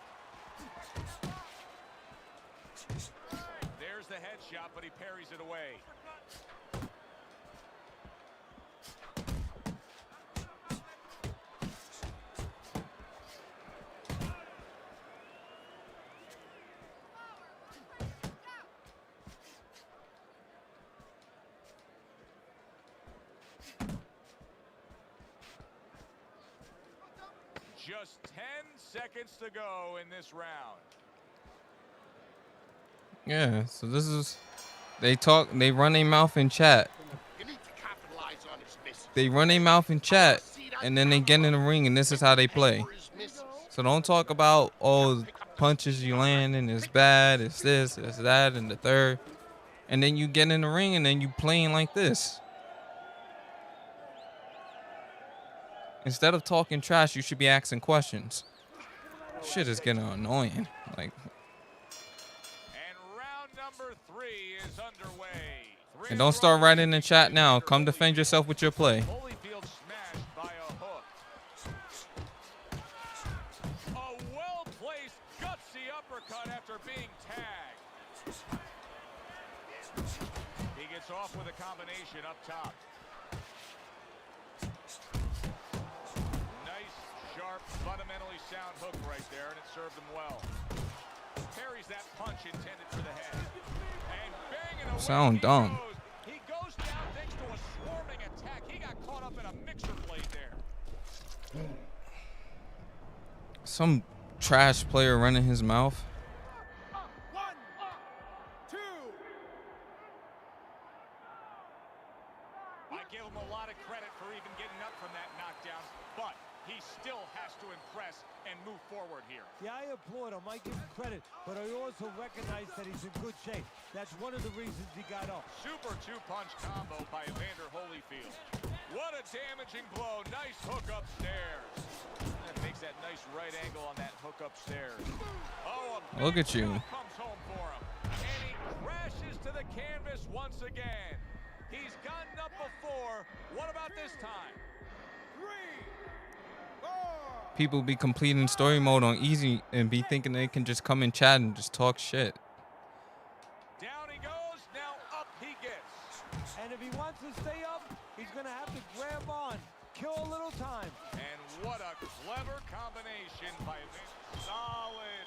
There's the headshot, but he parries it away. Just 10 seconds to go in this round. Yeah, so this is they run their mouth in chat. You need to capitalize on his misses. They run their mouth in chat and then they get in the ring and this is how they play. For his misses. So don't talk about punches you land and it's bad, it's this, it's that, and the third. And then you get in the ring and then you playing like this. Instead of talking trash, you should be asking questions. Shit is getting annoying. Like, And round number 3 is underway. and don't start writing in the chat now. Come defend yourself with your play. Holyfield smashed by a hook. A well-placed, gutsy uppercut after being tagged. He gets off with a combination up top. Nice, sharp, fundamentally sound hook right there, and it served him well. Parries that punch intended for the head. And banging away Sound dumb. He goes down thanks to a swarming attack. He got caught up in a mixer blade there. Some trash player running his mouth. 1, 2. I give him a lot of credit for even getting up from that knockdown, but he still has to impress and move forward here. Yeah, I applaud him. I give him credit, but I also recognize that he's in good shape. That's one of the reasons he got up. Super two-punch combo by Evander Holyfield. What a damaging blow. Nice hook upstairs. That makes that nice right angle on that hook upstairs. Oh, a Look at you. comes home for him. And he crashes to the canvas once again. He's gotten up before. What about this time? 3, 4. People be completing story mode on easy and be thinking they can just come in chat and just talk shit. Down he goes. Now up he gets. And if he wants to stay up, he's going to have to grab on, kill a little time. And what a clever combination by Vince. Solid.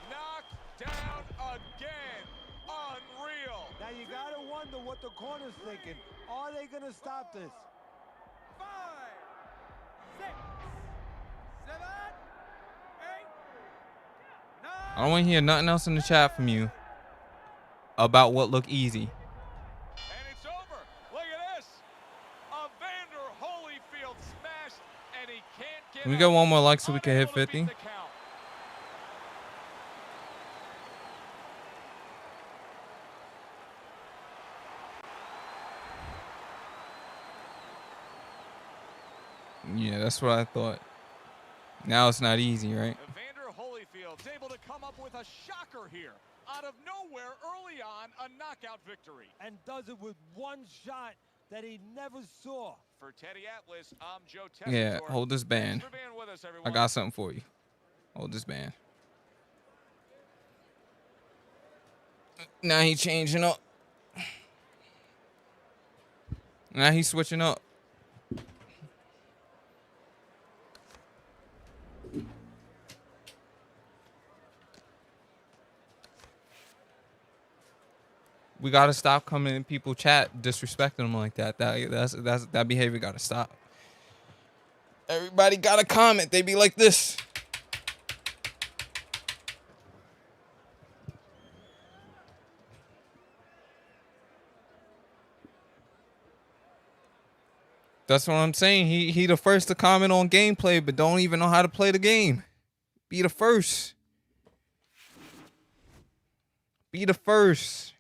Knocked down again. Unreal. Now you got to wonder what the corner's thinking. Are they going to stop this? 5, 6, 7, 8, 9. I don't want to hear nothing else in the chat from you about what look easy. And it's over. Look at this. Evander Holyfield smashed, and he can't get Can we up. get one more like so we can hit Unable to 50? beat the count. Yeah, that's what I thought. Now it's not easy, right? Evander Holyfield's able to come up with a shocker here. Out of nowhere, early on, a knockout victory. And does it with one shot that he never saw. For Teddy Atlas, I'm Joe Tessitore. Yeah, hold this band. Thanks for being with us, I everyone. got something for you. Hold this band. Now he changing up. Now he's switching up. We gotta stop coming in people chat disrespecting them like that. That behavior gotta stop. Everybody got a comment. They be like this. That's what I'm saying. He the first to comment on gameplay, but don't even know how to play the game. Be the first. Be the first.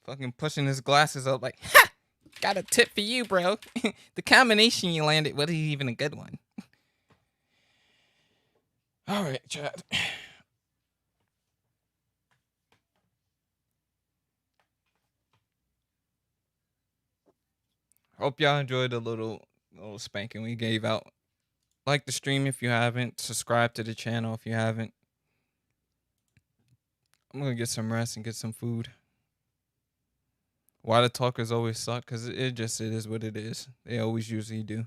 Fucking pushing his glasses up like, ha! Got a tip for you, bro. The combination you landed wasn't even a good one. All right, chat. Hope y'all enjoyed the little spanking we gave out. Like the stream if you haven't. Subscribe to the channel if you haven't. I'm gonna get some rest and get some food. Why the talkers always suck? Because it is what it is. They always usually do.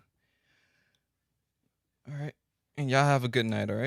All right. And y'all have a good night, all right?